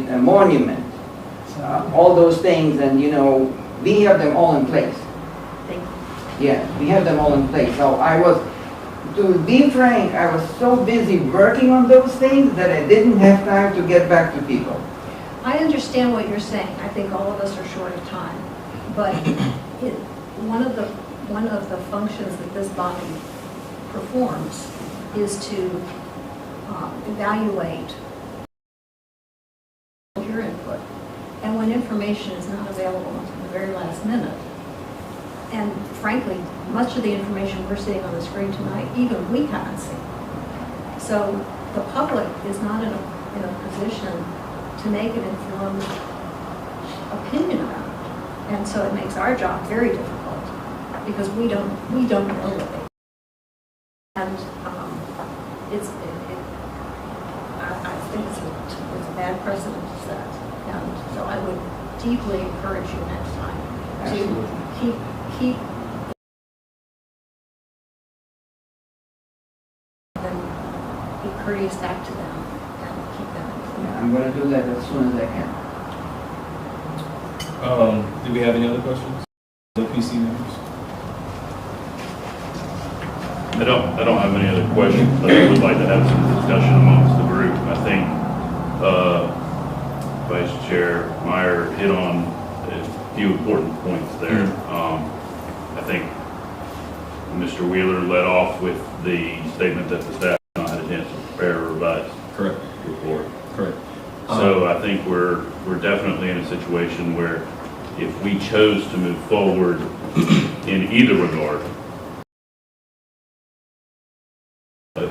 the monument, all those things, and we have them all in place. Thank you. Yeah, we have them all in place. So to be frank, I was so busy working on those things that I didn't have time to get back to people. I understand what you're saying. I think all of us are short of time. But one of the functions that this body performs is to evaluate your input. And when information is not available until the very last minute, and frankly, much of the information we're seeing on the screen tonight, even we haven't seen. So the public is not in a position to make an informed opinion around it. And so it makes our job very difficult because we don't know what they. And I think it's a bad precedent to set. And so I would deeply encourage you next time to keep them, be courteous back to them and keep them informed. Yeah, I'm going to do that as soon as I can. Do we have any other questions? The PC members? I don't have any other questions, but I would like to have some discussion amongst the group. I think Vice Chair Meyer hit on a few important points there. I think Mr. Wheeler led off with the statement that the staff has not had a chance to prepare a revised Correct. report. Correct. So I think we're definitely in a situation where if we chose to move forward in either regard,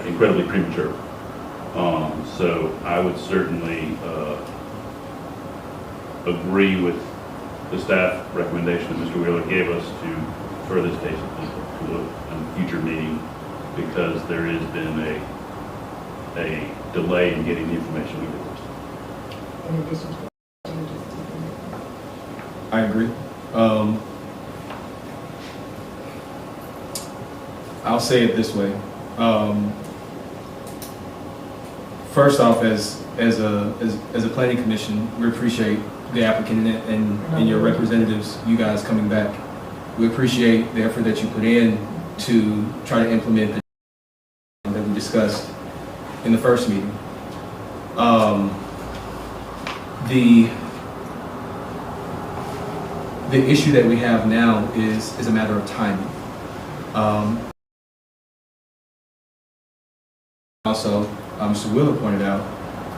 incredibly premature. So I would certainly agree with the staff recommendation that Mr. Wheeler gave us to refer this case to a future meeting because there has been a delay in getting the information we need. In addition to changes. I agree. I'll say it this way. First off, as a planning commission, we appreciate the applicant and your representatives, you guys coming back. We appreciate the effort that you put in to try to implement the that we discussed in the first meeting. The issue that we have now is a matter of timing. Also, Mr. Wheeler pointed out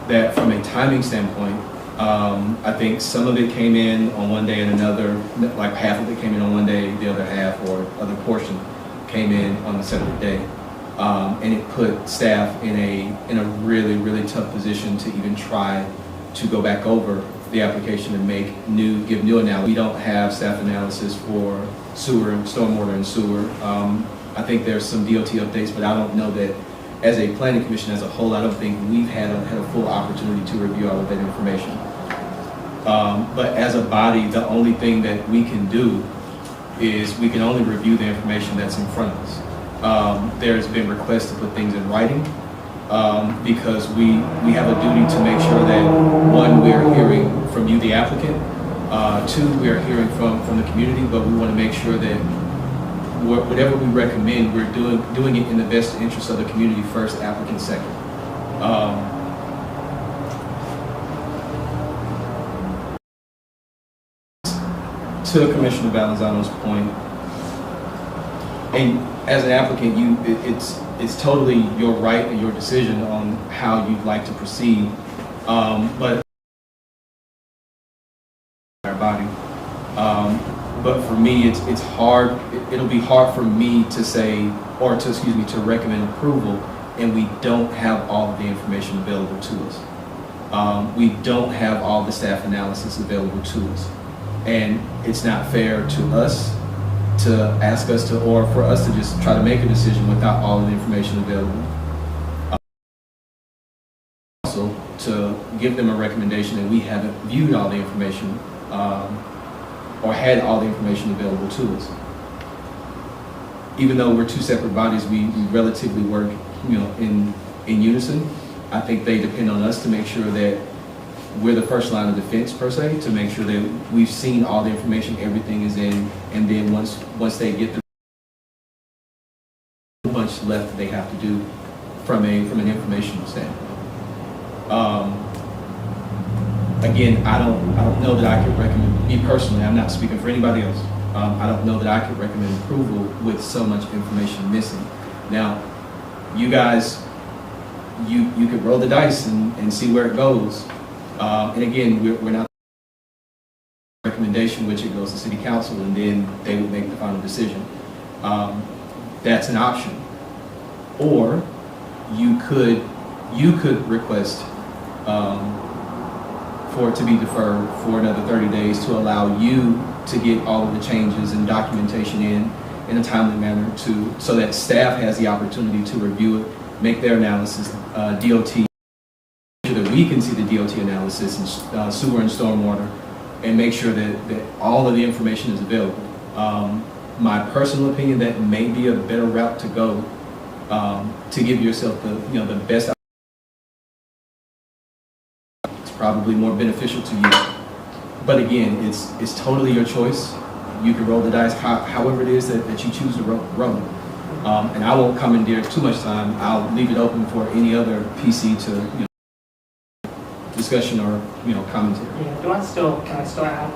that from a timing standpoint, I think some of it came in on one day and another, like half of it came in on one day, the other half or other portion came in on a separate day. And it put staff in a really, really tough position to even try to go back over the application and give new analysis. We don't have staff analysis for sewer, stormwater and sewer. I think there's some DOT updates, but I don't know that as a planning commission as a whole, I don't think we've had a full opportunity to review all of that information. But as a body, the only thing that we can do is we can only review the information that's in front of us. There's been requests to put things in writing because we have a duty to make sure that, one, we are hearing from you, the applicant, two, we are hearing from the community, but we want to make sure that whatever we recommend, we're doing it in the best interest of the community first, applicant second. To Commissioner Valenzano's point, and as an applicant, it's totally your right and your decision on how you'd like to proceed, but our body. But for me, it's hard. It'll be hard for me to say, or to recommend approval, and we don't have all of the information available to us. We don't have all the staff analysis available to us, and it's not fair to us to ask us to, or for us to just try to make a decision without all of the information available. Also, to give them a recommendation that we haven't viewed all the information. Or had all the information available to us. Even though we're two separate bodies, we relatively work, in unison. I think they depend on us to make sure that we're the first line of defense, per se, to make sure that we've seen all the information, everything is in, and then once they get the bunch left that they have to do from an informational standpoint. Again, I don't know that I could recommend, me personally, I'm not speaking for anybody else. I don't know that I could recommend approval with so much information missing. Now, you guys you could roll the dice and see where it goes. And again, we're not recommendation, which it goes to city council, and then they would make the final decision. That's an option. Or you could request for it to be deferred for another 30 days to allow you to get all of the changes and documentation in a timely manner so that staff has the opportunity to review it, make their analysis, DOT, so that we can see the DOT analysis and sewer and stormwater, and make sure that all of the information is available. My personal opinion, that may be a better route to go to give yourself the best. It's probably more beneficial to you. But again, it's totally your choice. You can roll the dice however it is that you choose to roll it. And I won't commandeer too much time. I'll leave it open for any other PC to discussion or commentary. Yeah, can I still add?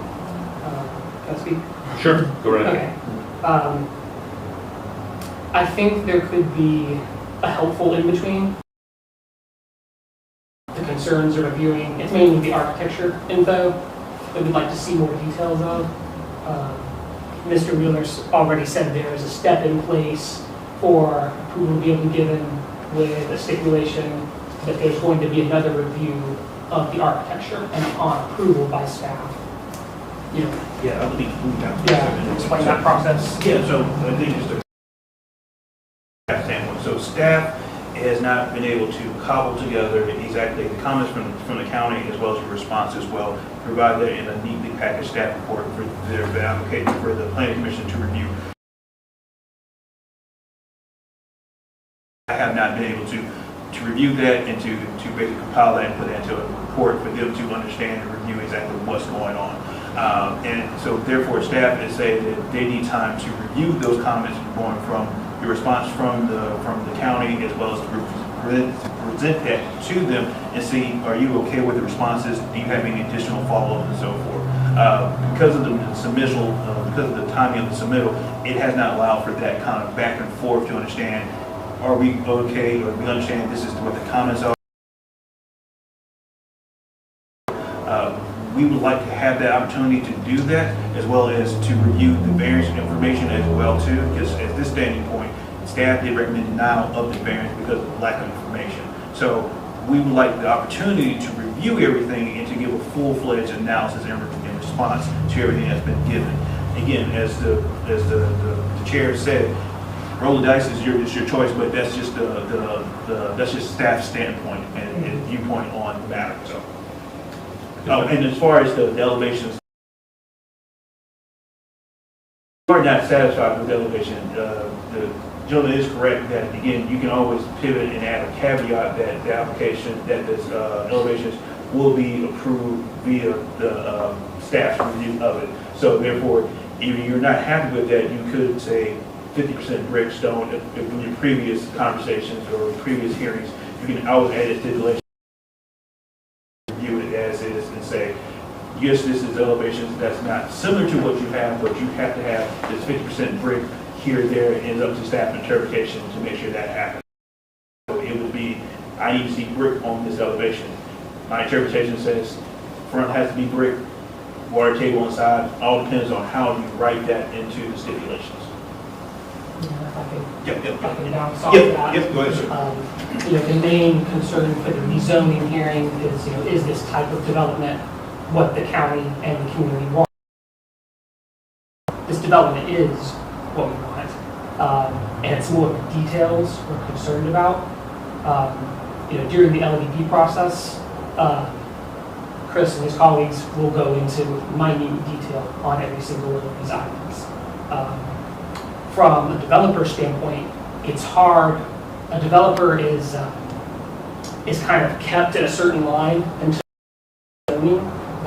Can I speak? Sure, go right ahead. Okay. I think there could be a helpful in-between. The concerns are reviewing, it's mainly the architecture info that we'd like to see more details of. Mr. Wheeler's already said there is a step in place for approval to be able to be given with a stipulation that there's going to be another review of the architecture and upon approval by staff. Yeah, I believe. Explain that process. Yeah, so I think just a standpoint. So staff has not been able to cobble together exactly the comments from the county as well as your response as well, provide that in a neatly packaged staff report for the application for the planning commission to review. I have not been able to review that and to basically compile that and put that into a report for them to understand and review exactly what's going on. And so therefore staff is saying that they need time to review those comments going from the response from the county as well as to present that to them and see, are you okay with the responses? Do you have any additional follow-up and so forth? Because of the submittal, because of the timing of the submittal, it has not allowed for that kind of back and forth to understand, are we okay, or we understand this is what the comments are. We would like to have that opportunity to do that, as well as to review the variance information as well too, because at this standing point, staff did recommend denial of the variance because of lack of information. So we would like the opportunity to review everything and to give a full-fledged analysis in response to everything that's been given. Again, as the chair said, roll the dice is your choice, but that's just that's just staff standpoint and viewpoint on the matter. So. And as far as the elevations, we are not satisfied with the elevation. The gentleman is correct that, again, you can always pivot and add a caveat that the application, that this elevations will be approved via the staff's review of it. So therefore, if you're not happy with that, you could say 50% brick stone. If in your previous conversations or previous hearings, you can always add a stipulation. As is and say, yes, this is elevations that's not similar to what you have, but you have to have this 50% brick here, there, and up to staff interpretation to make sure that happens. So it would be, I need to see brick on this elevation. My interpretation says front has to be brick, water table inside. All depends on how you write that into the stipulations. Yep, go ahead, sir. The main concern for the rezoning hearing is this type of development what the county and the community want? This development is what we want, and it's more the details we're concerned about. During the LDP process, Chris and his colleagues will go into minute detail on every single one of these items. From a developer standpoint, it's hard. A developer is kind of kept at a certain line until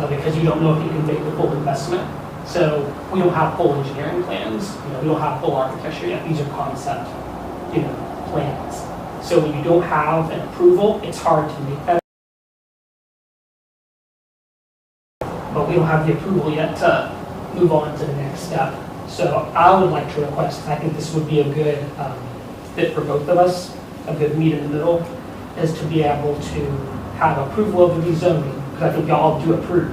because you don't know if you can make the full investment. So we don't have full engineering plans. We don't have full architecture yet. These are concept, plans. So when you don't have an approval, it's hard to make that. But we don't have the approval yet to move on to the next step. So I would like to request, I think this would be a good fit for both of us, a good meet in the middle. is to be able to have approval of the rezoning, because I think y'all do approve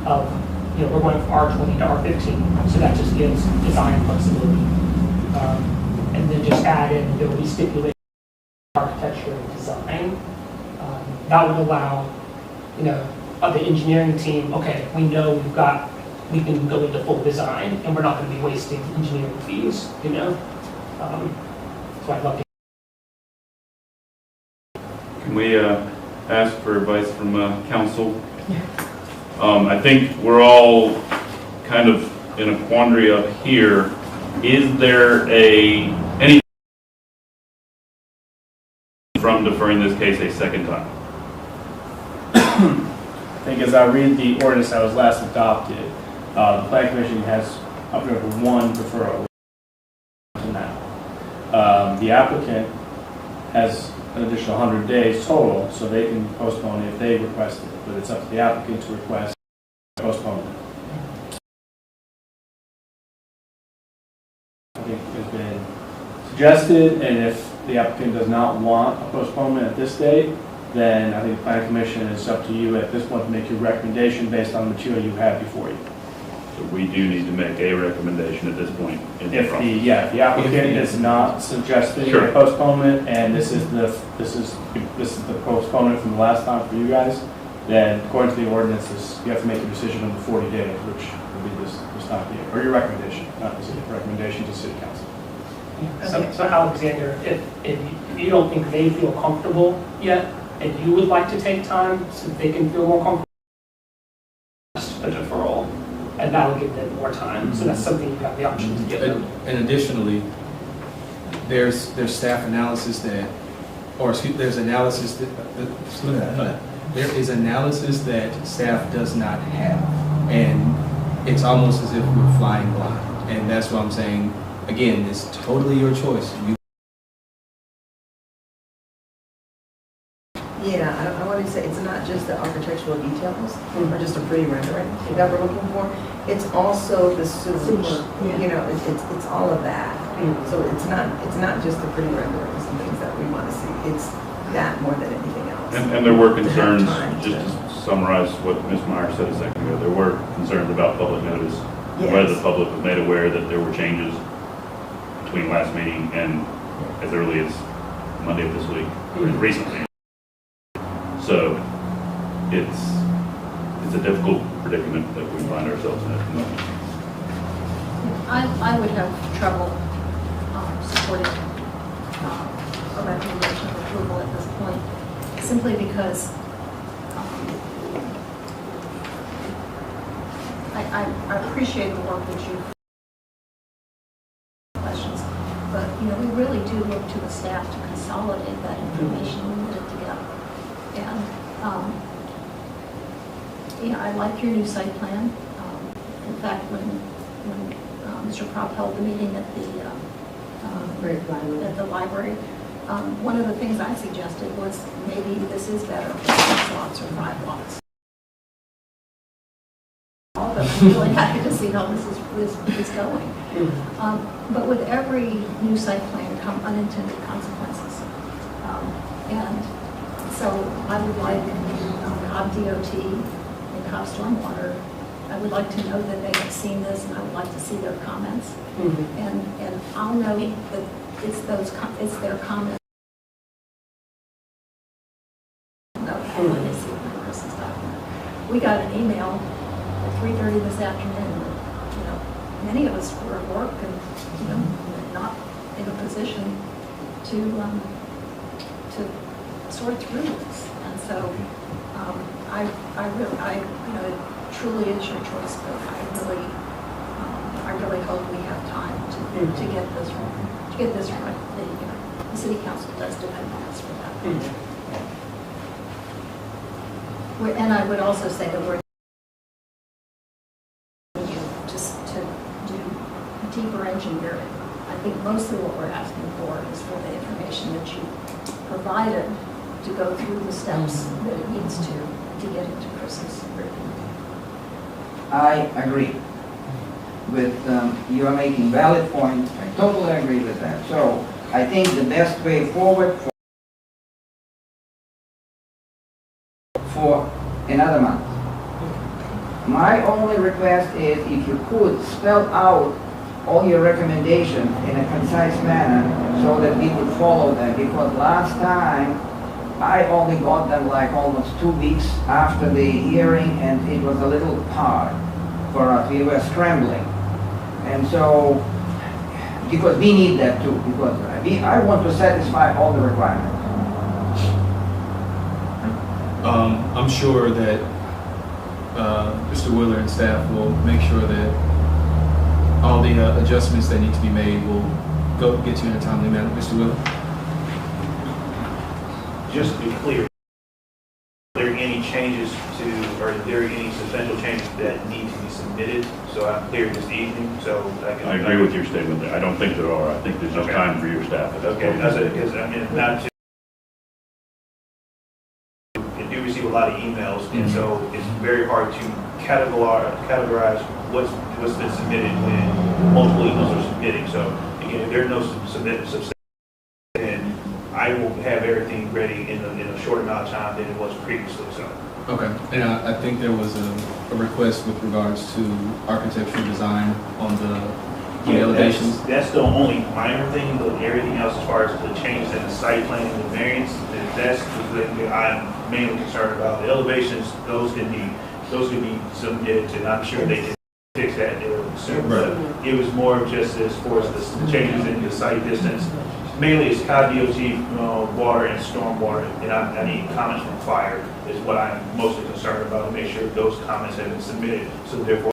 of, we're going from R20 to R15, so that just gives design flexibility. And then just add in, there will be stipulated architecture and design. That would allow, the engineering team, okay, we know we can go into full design, and we're not going to be wasting engineering fees, So I'd love to. Can we ask for advice from council? I think we're all kind of in a quandary up here. Is there any from deferring this case a second time? I think as I read the ordinance that was last adopted, the Planning Commission has up to one referral now. The applicant has an additional 100 days total, so they can postpone it if they request it, but it's up to the applicant to request postponement. I think has been suggested, and if the applicant does not want a postponement at this date, then I think the Planning Commission is up to you at this point to make your recommendation based on the material you have before you. So we do need to make a recommendation at this point in the If the applicant is not suggesting Sure. a postponement, and this is the postponement from the last time for you guys, then according to the ordinances, you have to make a decision in 40 days, which will be this time here, or your recommendation, not decision, recommendation to City Council. So Alexander, if you don't think they feel comfortable yet, and you would like to take time so they can feel more comfortable, a deferral, and that will give them more time. So that's something you have the option to give them. And additionally, there's staff analysis there's analysis there is analysis that staff does not have, and it's almost as if we're flying blind. And that's what I'm saying. Again, it's totally your choice. Yeah, I want to say it's not just the architectural details or just a pretty rendering that we're looking for. It's also the sewage, it's all of that. So it's not just the pretty renderings and things that we want to see. It's that more than anything else. And there were To have concerns, time just to summarize what Ms. Meyer said a second ago, there were concerns about public notice, whether the Yes. public was made aware that there were changes between last meeting and as early as Monday of this week, or recently. So it's a difficult predicament that we find ourselves in at the moment. I would have trouble supporting a recommendation of approval at this point, simply because I appreciate the work that you've questions, but we really do look to the staff to consolidate that information and put it together. And I like your new site plan. In fact, when Mr. Propp held the meeting at the library, one of the things I suggested was maybe this is better for 6 lots or 5 lots. But I'm really happy to see how this is going. But with every new site plan come unintended consequences. And so I would like Cobb DOT and Cobb Stormwater, I would like to know that they have seen this, and I would like to see their comments. And I'll know that it's their comments. When they see Chris's document. We got an email at 3:30 this afternoon. Many of us were at work and not in a position to sort through this. And so it truly is your choice, but I really hope we have time to get this right. The city council does depend on us for that. And I would also say that we're just to do deeper engineering. I think mostly what we're asking for is for the information that you provided to go through the steps that it needs to get into Chris's review. I agree with, you are making valid points. I totally agree with that. So I think the best way forward for another month. My only request is if you could spell out all your recommendations in a concise manner so that we could follow them, because last time I only got them like almost 2 weeks after the hearing, and it was a little hard for us. We were scrambling. And so, because we need that too, because I want to satisfy all the requirements. I'm sure that Mr. Wheeler and staff will make sure that all the adjustments that need to be made will get to you in a timely manner. Mr. Wheeler? Just to be clear, are there any changes to, or are there any substantial changes that need to be submitted? So I'm clear this evening, so I can. I agree with your statement there. I don't think there are. I think there's just Okay. time for your staff. Okay, that's it, because I mean, not to, I do receive a lot of emails, and so it's very hard to categorize what's been submitted when multiple emails are submitting. So again, if there are no substantial, then I will have everything ready in a shorter amount of time than it was previously, so. Okay, and I think there was a request with regards to architectural design on the elevations. That's the only minor thing, but everything else as far as the changes in the site plan and the variance, that's the thing that I'm mainly concerned about. The elevations, those can be submitted, and I'm sure they can fix that soon. But it was more of just as far as the changes in the site distance. Mainly it's COD DOT, water and stormwater, and I need comments from fire is what I'm mostly concerned about, to make sure those comments have been submitted, so therefore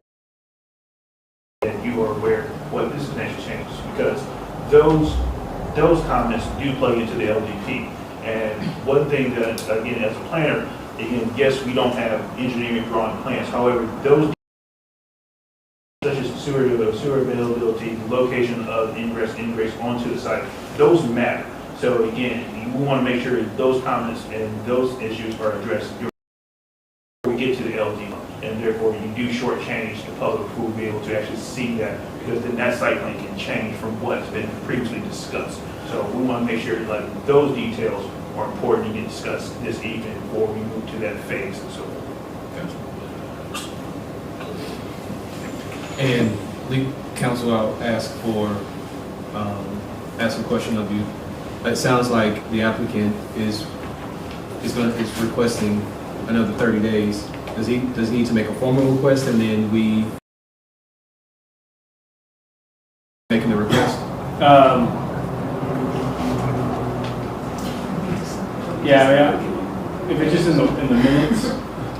that you are aware what the substantial changes, because those comments do play into the LDP. And one thing that, again, as a planner, again, yes, we don't have engineering drawing plans, however, those such as sewer availability, the location of ingress onto the site, those matter. So again, we want to make sure that those comments and those issues are addressed before we get to the LD, and therefore you do shortchange the public who will be able to actually see that, because then that site plan can change from what's been previously discussed. So we want to make sure that like those details are important to get discussed this evening before we move to that phase and so forth. And legal counsel, I'll ask a question of you. It sounds like the applicant is requesting another 30 days. Does he need to make a formal request, and then we making the request? Yeah, if it's just in the minutes,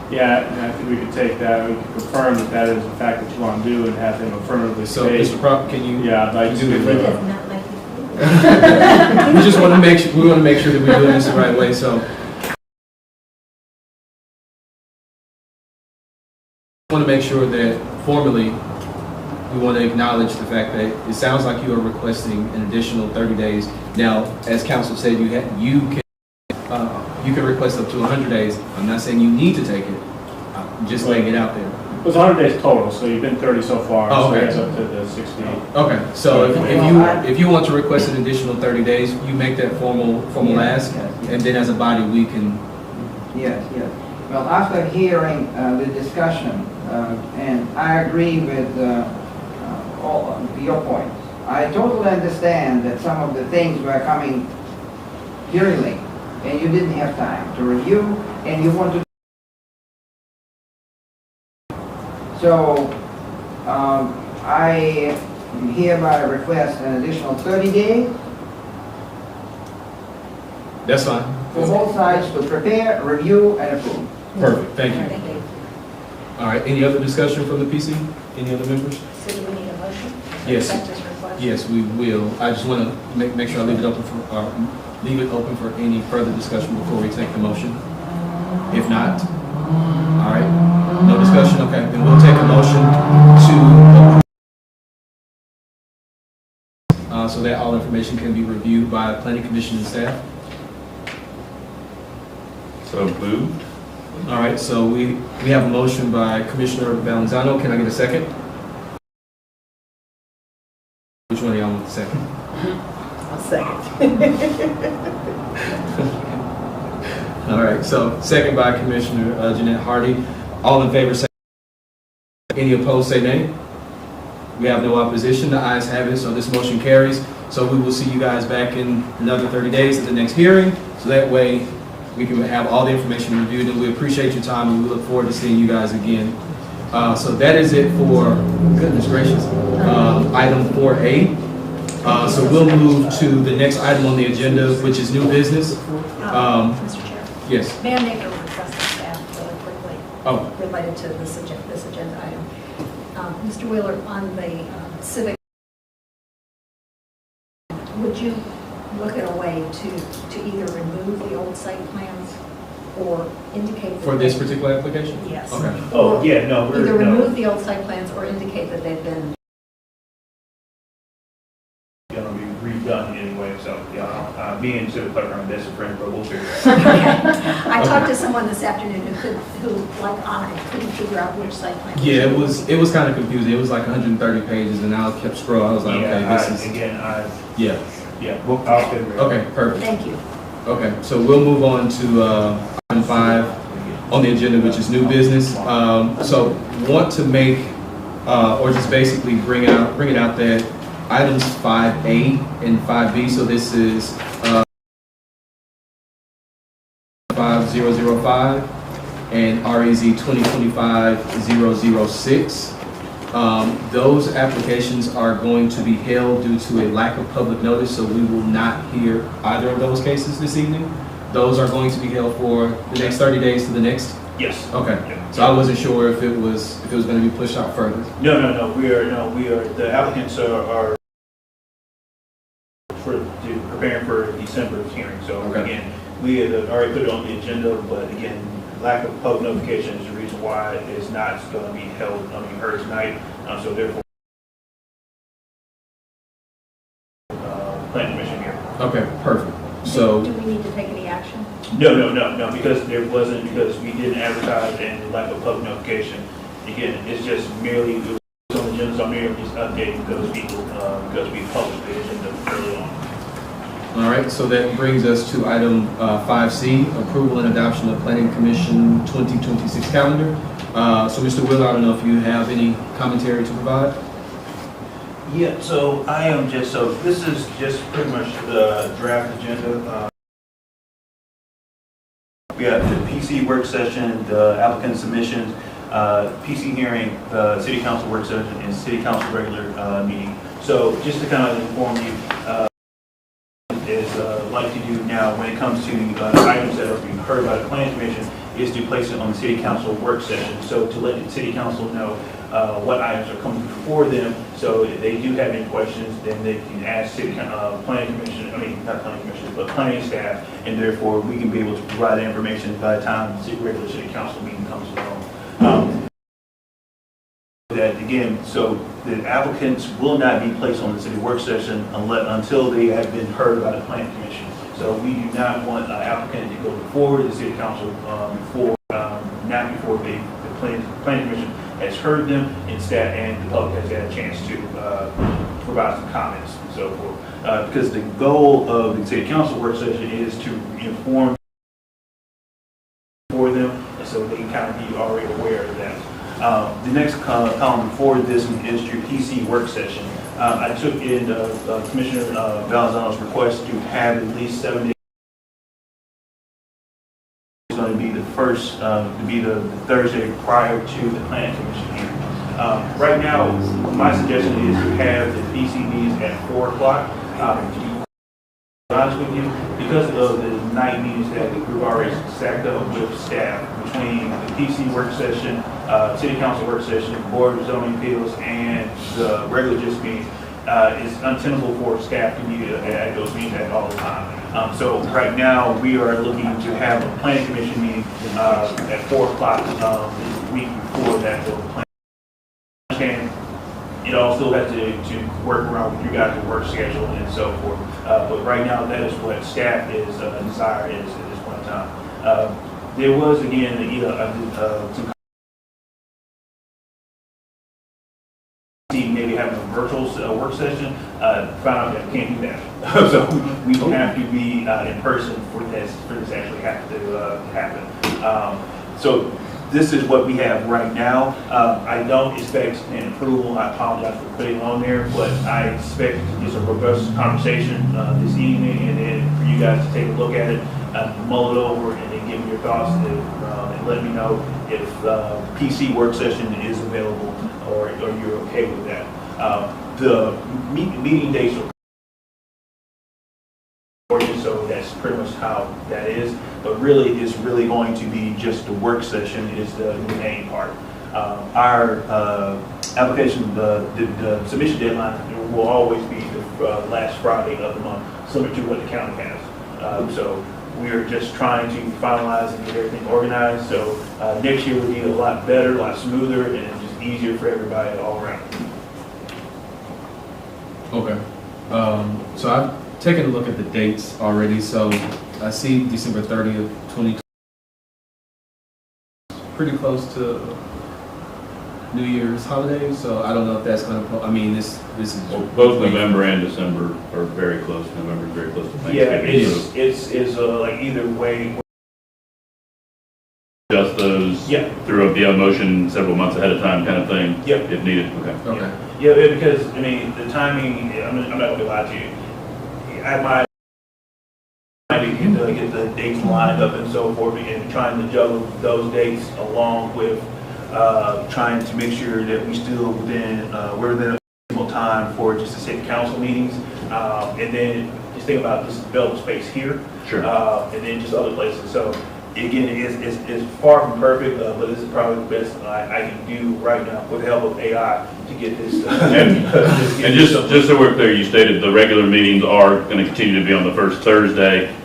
yeah, and I think we could take that, we could confirm that that is the fact that you want to do, and have him affirmatively So, state. Mr. Prop, can you? Yeah, I'd like do it. to. Not like We just want to make sure we are doing this the right way. So, I want to make sure that formally we want to acknowledge the fact that it sounds like you are requesting an additional 30 days. Now, as counsel said, you can request up to 100 days. I'm not saying you need to take it. I'm just laying it out there. It was 100 days total, so you've been 30 so far, Oh, so okay. it's up to the 60. Okay, so if you want to request an additional 30 days, you make that formal ask, Yes. and then as a body we can. Yes. Well, after hearing the discussion, and I agree with all of your points, I totally understand that some of the things were coming very late, and you didn't have time to review, and you want to. So, I hereby request an additional 30 days That's fine. for both sides to prepare, review, and approve. Perfect. Thank you. All right. Any other discussion from the PC? Any other members? So do we need a motion? Yes. Accept this request? Yes, we will. I just want to make sure I leave it open for any further discussion before we take the motion. If not, all right. No discussion. Okay. Then we'll take a motion to approve so that all information can be reviewed by Planning Commission and staff. So moved. All right, so we have a motion by Commissioner Valenzuela. Can I get a second? Which one of y'all want the second? I'll second. All right, so second by Commissioner Jeanette Hardy. All in favor say aye. Any opposed say nay. We have no opposition. The ayes have it, so this motion carries. So we will see you guys back in another 30 days at the next hearing. So that way we can have all the information reviewed, and we appreciate your time and we look forward to seeing you guys again. So that is it for, goodness gracious, item 4A. So we'll move to the next item on the agenda, which is new business. Mr. Chair, Yes. may I make a request to staff really quickly? Oh. Related to this agenda item. Mr. Wheeler, on the civic, would you look at a way to either remove the old site plans or indicate that For this they- particular application? Yes. Okay. Oh, yeah, no, Either we're, no, remove the old site plans or indicate that they've been. gonna be redone anyway, so, yeah, me and Civic Clerk are best friends, but we'll figure it out. Okay. I talked to someone this afternoon who, like I, couldn't figure out which site plan. Yeah, it was kind of confusing. It was like 130 pages, and I kept scrolling. I was like, okay, Yeah, this is, yeah. I'll figure it out. Okay, perfect. Thank you. Okay, so we'll move on to item 5 on the agenda, which is new business. So want to make, or just basically bring it out that items 5A and 5B, so this is 5005 and REZ 2025-006. Those applications are going to be held due to a lack of public notice, so we will not hear either of those cases this evening. Those are going to be held for the next 30 days to the next. Yes. Okay. So I wasn't sure if it was going to be pushed out further. No, we are, the applicants are preparing for December's hearing, so Okay. again, we had already put it on the agenda, but again, lack of public notification is the reason why it's not gonna be heard tonight, so therefore, planning commission here. Okay, perfect. So, Do we need to take any action? No, because we didn't advertise and lack of public notification. Again, it's just merely, it was on the agenda, so I'm merely just updating those people, because we published the agenda early on. all right, so that brings us to item 5C, approval and adoption of Planning Commission 2026 calendar. So Mr. Will, I don't know if you have any commentary to provide? Yeah, so this is just pretty much the draft agenda. We have the PC work session, the applicant submissions, PC hearing, the city council work session, and city council regular meeting. So just to kind of inform you, like to do now when it comes to items that are being heard by the planning commission is to place it on the city council work session. So to let the city council know what items are coming before them. So if they do have any questions, then they can ask planning commission, not planning commission, but planning staff, and therefore we can be able to provide the information by the time the regular city council meeting comes along. That again, so the applicants will not be placed on the city work session until they have been heard by the planning commission. So we do not want an applicant to go before the city council not before the planning commission has heard them and staff and the public has had a chance to provide some comments and so forth. Because the goal of the city council work session is to inform for them, and so they can kind of be already aware of that. The next column for this one is your PC work session. I took in Commissioner Valzano's request to have at least 7 days. It's going to be the first, to be the Thursday prior to the planning commission hearing. Right now, my suggestion is to have the PC meetings at 4 o'clock. To be honest with you, because of the night meetings that we've already stacked up with staff between the PC work session, city council work session, board of zoning appeals, and the regular just meeting, it's untenable for staff to be at those meetings at all the time. So right now, we are looking to have a planning commission meeting at 4 o'clock the week before that. So the plan, it all still has to work around with you guys' work schedule and so forth. But right now, that is what staff is desire is at this point in time. There was again some maybe having a virtual work session. Found out that we can't do that. So we don't have to be in person for this actually have to happen. So this is what we have right now. I don't expect an approval. I apologize for putting it on there, but I expect just a robust conversation this evening, and then for you guys to take a look at it, mull it over, and then give me your thoughts, and let me know if PC work session is available or you're okay with that. The meeting dates are so that's pretty much how that is. But really, it's really going to be just the work session is the main part. Our application, the submission deadline will always be the last Friday of the month, similar to what the county has. So we are just trying to finalize and get everything organized. So next year will be a lot better, a lot smoother, and just easier for everybody all around. Okay. So I've taken a look at the dates already. So I see December 30th, 2020. Pretty close to New Year's holidays. So I don't know if that's going to, I mean, this is. Well, both November and December are very close. November is very close to Thanksgiving. Yeah, it's like either way. Just those through a motion several months ahead of time kind of thing? Yep. If needed, okay. Okay. Yeah, because, I mean, the timing, I'm not going to lie to you. I might get the dates lined up and so forth, and trying to juggle those dates along with trying to make sure that we still we're within a reasonable time for just the city council meetings. And then just think about this available space here. Sure. And then just other places. So again, it's far from perfect, but this is probably the best I can do right now with the help of AI to get this. And just so we're clear, you stated the regular meetings are going to continue to be on the first Thursday.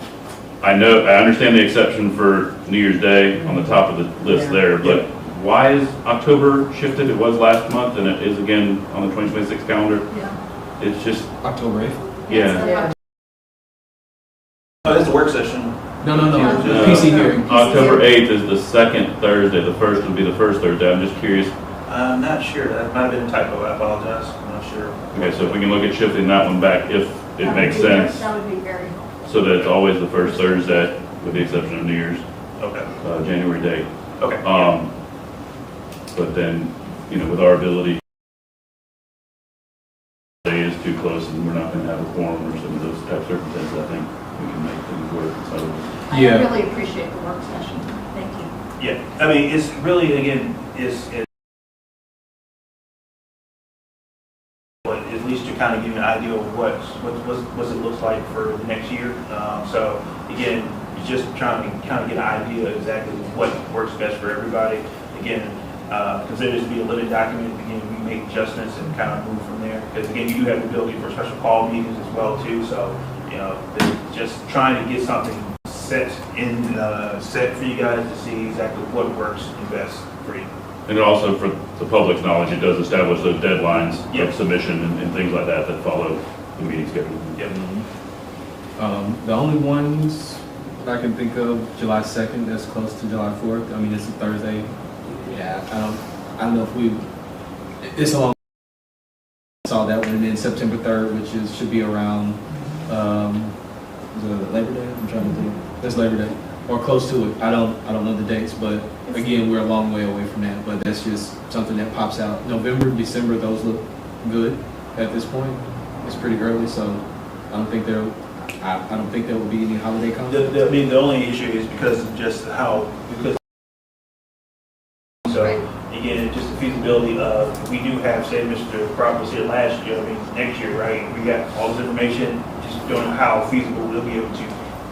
I understand the exception for New Year's Day on the top of the list there, but why is October shifted? It was last month and it is again on the 2026 calendar. Yeah. It's just October 8th? yeah. Oh, that's a work session. No. PC hearing. October 8th is the second Thursday. The first would be the first Thursday. I'm just curious. I'm not sure. That might have been a typo. I apologize. I'm not sure. Okay, so if we can look at shifting that one back, if it makes sense, That would be very helpful. so that it's always the first Thursday, with the exception of New Year's, Okay. January date. Okay. But then, with our ability, day is too close and we're not going to have a quorum or some of those type of circumstances, I think we can make things work. So, I really appreciate the work session. Thank you. Yeah. I mean, it's really, again, but at least to kind of give you an idea of what it looks like for the next year. So again, it's just trying to kind of get an idea of exactly what works best for everybody. Again, consider this to be a living document. Again, we make adjustments and kind of move from there. Because again, you do have the ability for special call meetings as well too. So just trying to get something set for you guys to see exactly what works best for you. and also for the public's knowledge, it does establish those deadlines Yep. of submission and things like that that follow the meeting schedule. Yep. The only ones I can think of, July 2nd, that's close to July 4th. I mean, it's a Thursday. Yeah, I don't know if it's a long, saw that one. And then September 3rd, which should be around, the Labor Day, I'm trying to think. That's Labor Day, or close to it. I don't know the dates, but again, we're a long way away from that. But that's just something that pops out. November, December, those look good at this point. It's pretty early, so I don't think there will be any holiday conflict. I mean, the only issue is because of just so again, just the feasibility of, we do have, say, Mr. Crop was here last year, I mean, next year, right? We got all this information, just don't know how feasible we'll be able to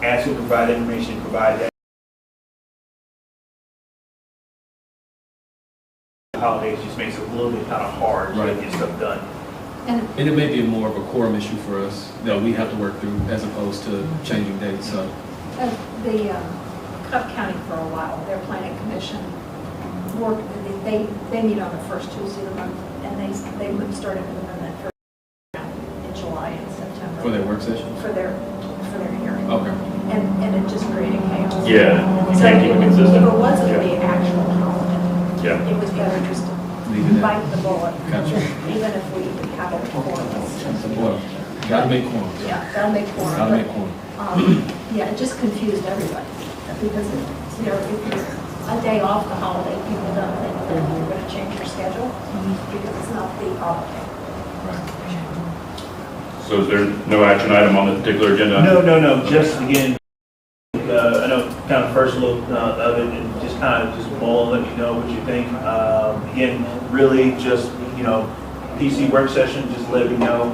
ask him to provide information, provide that. Holidays just makes it a little bit kind of hard to get stuff done. And And it may be more of a quorum issue for us that we have to work through as opposed to changing dates, so. the Cobb County for a while, their planning commission work, they meet on the first Tuesday of the month, and they would start implementing that first in July and September. For their work session? For their hearing. Okay. And it just created chaos. Yeah, you So can't keep it consistent. if it wasn't Yeah. the actual holiday, Yeah. it was better just to Leave it at- bite the bullet. Gotcha. Even if we have a quorum. Well, Gotta make quorum. Yeah, gotta make quorum. Gotta make but, quorum. Yeah, it just confused everybody, because, if you're a day off the holiday, people don't think that you're gonna change your schedule, because it's not the holiday. So is there no action item on the particular agenda? No, just again, I know kind of first look of it, and just kind of just mull and let me know what you think. Again, really just, PC work session, just let me know,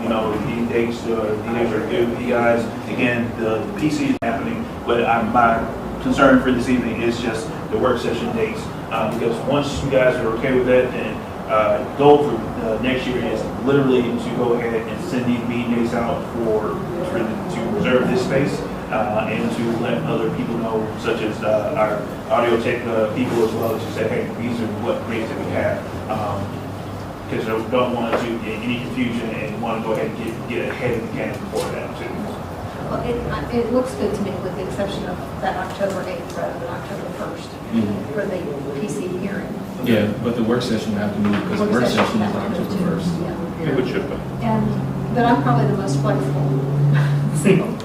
these dates are good with you guys. Again, the PC is happening, but my concern for this evening is just the work session dates. Because once you guys are okay with that, then goal for next year is literally to go ahead and send these meeting dates out to reserve this space. And to let other people know, such as our audio tech people as well, to say, hey, these are what rates that we have. Because I don't want to get any confusion and want to go ahead and get ahead of the game before that too. Well, it looks good to me, with the exception of that October 8th rather than October 1st for the PC hearing. Yeah, but the work session will have to move because the work session is October 1st. Yeah. It would shift. But I'm probably the most flexible. So,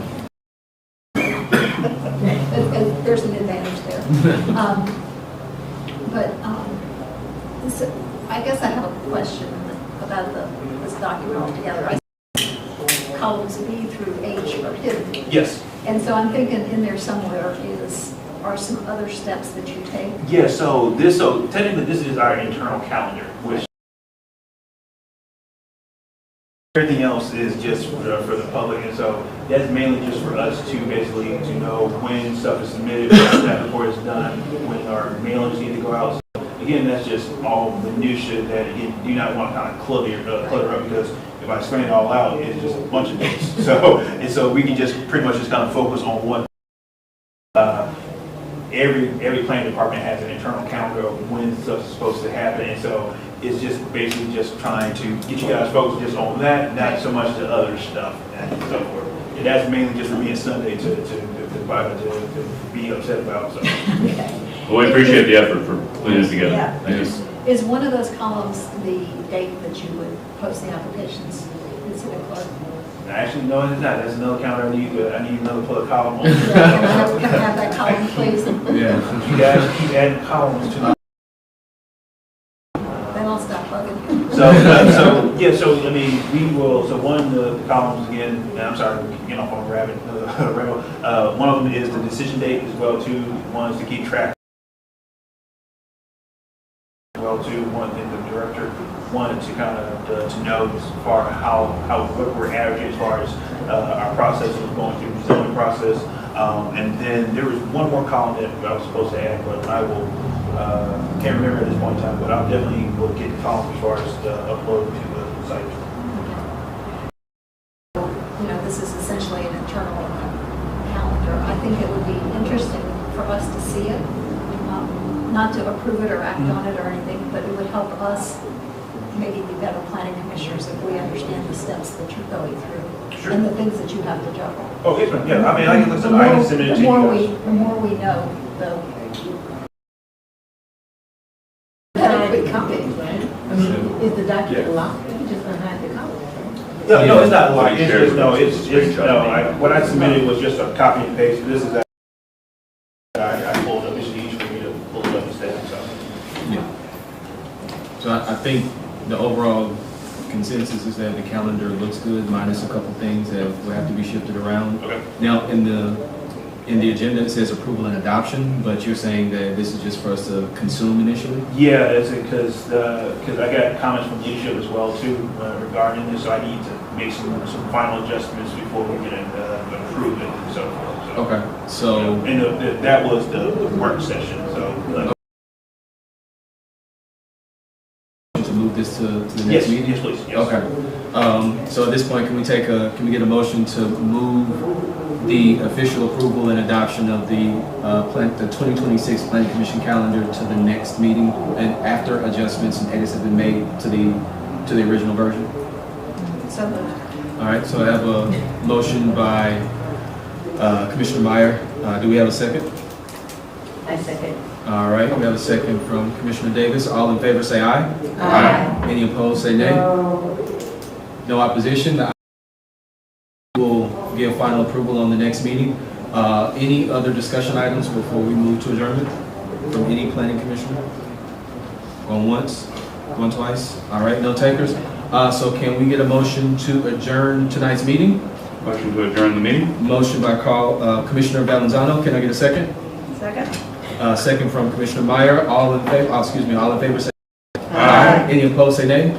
there's an advantage there. So I guess I have a question about this document altogether. I see columns B through H are hidden. Yes. And so I'm thinking in there somewhere are some other steps that you take. Yeah, so technically this is our internal calendar, which everything else is just for the public, and so that's mainly just for us to basically to know when stuff is submitted, when that report is done, when our mailings need to go out. So again, that's just all minutia that again, do not want to kind of clutter up, because if I explain it all out, it's just a bunch of dates. So we can just pretty much just kind of focus on what every planning department has an internal calendar of when stuff is supposed to happen, and so it's just basically just trying to get you guys focused just on that, not so much the other stuff and so forth. And that's mainly just for me and Sunday to be upset about. So. Well, we appreciate the effort for putting it together. Yeah. Thank you. Is one of those columns the date that you would post the applications in City Clerk? Actually, no, it's not. That's another calendar I need another pull column on. Can I have that column, please? Yeah. You guys keep adding columns to my. Then I'll stop bugging you. So I mean, we will. So one of the columns again. And I'm sorry, getting off on a rabbit. One of them is the decision date as well too. One is to keep track. Well too. One thing the director wanted to kind of to know as far how what we're averaging as far as our process was going through the zoning process. And then there was one more column that I was supposed to add, but I will. Can't remember at this point in time, but I'll definitely will get the column as far as the upload to the site. This is essentially an internal calendar. I think it would be interesting for us to see it, not to approve it or act on it or anything, but it would help us maybe be better planning commissioners if we understand the steps that you're going through. Sure. And the things that you have to juggle. Oh, yes, ma'am. Yeah, I mean, I can send it to you guys. The more we know, the better we come in. Is the document locked? You just don't have the copy. No, it's not like, it's just, what I submitted was just a copy and paste. This is that I pulled up, it's easy for me to pull it up instead, so. Yeah. So I think the overall consensus is that the calendar looks good, minus a couple things that will have to be shifted around. Okay. Now, in the agenda, it says approval and adoption, but you're saying that this is just for us to consume initially? Yeah, it's because I got comments from leadership as well too regarding this, so I need to make some final adjustments before we can approve it and so forth. So, Okay, so. And that was the work session, so. To move this to the next meeting? Yes, please. Yes. Okay. So at this point, can we get a motion to move the official approval and adoption of the 2026 Planning Commission calendar to the next meeting, and after adjustments and edits have been made to the original version? So moved. All right, so I have a motion by Commissioner Meyer. Do we have a second? I second. All right, we have a second from Commissioner Davis. All in favor say aye. Aye. Any opposed say nay. No opposition. The We'll give final approval on the next meeting. Any other discussion items before we move to adjournment from any planning commissioner? Going once, going twice? All right, no takers. So can we get a motion to adjourn tonight's meeting? Motion to adjourn the meeting? Motion by Commissioner Valenzano. Can I get a second? Second? Second from Commissioner Meyer. All in favor, all in favor say Aye. Any opposed, say nay.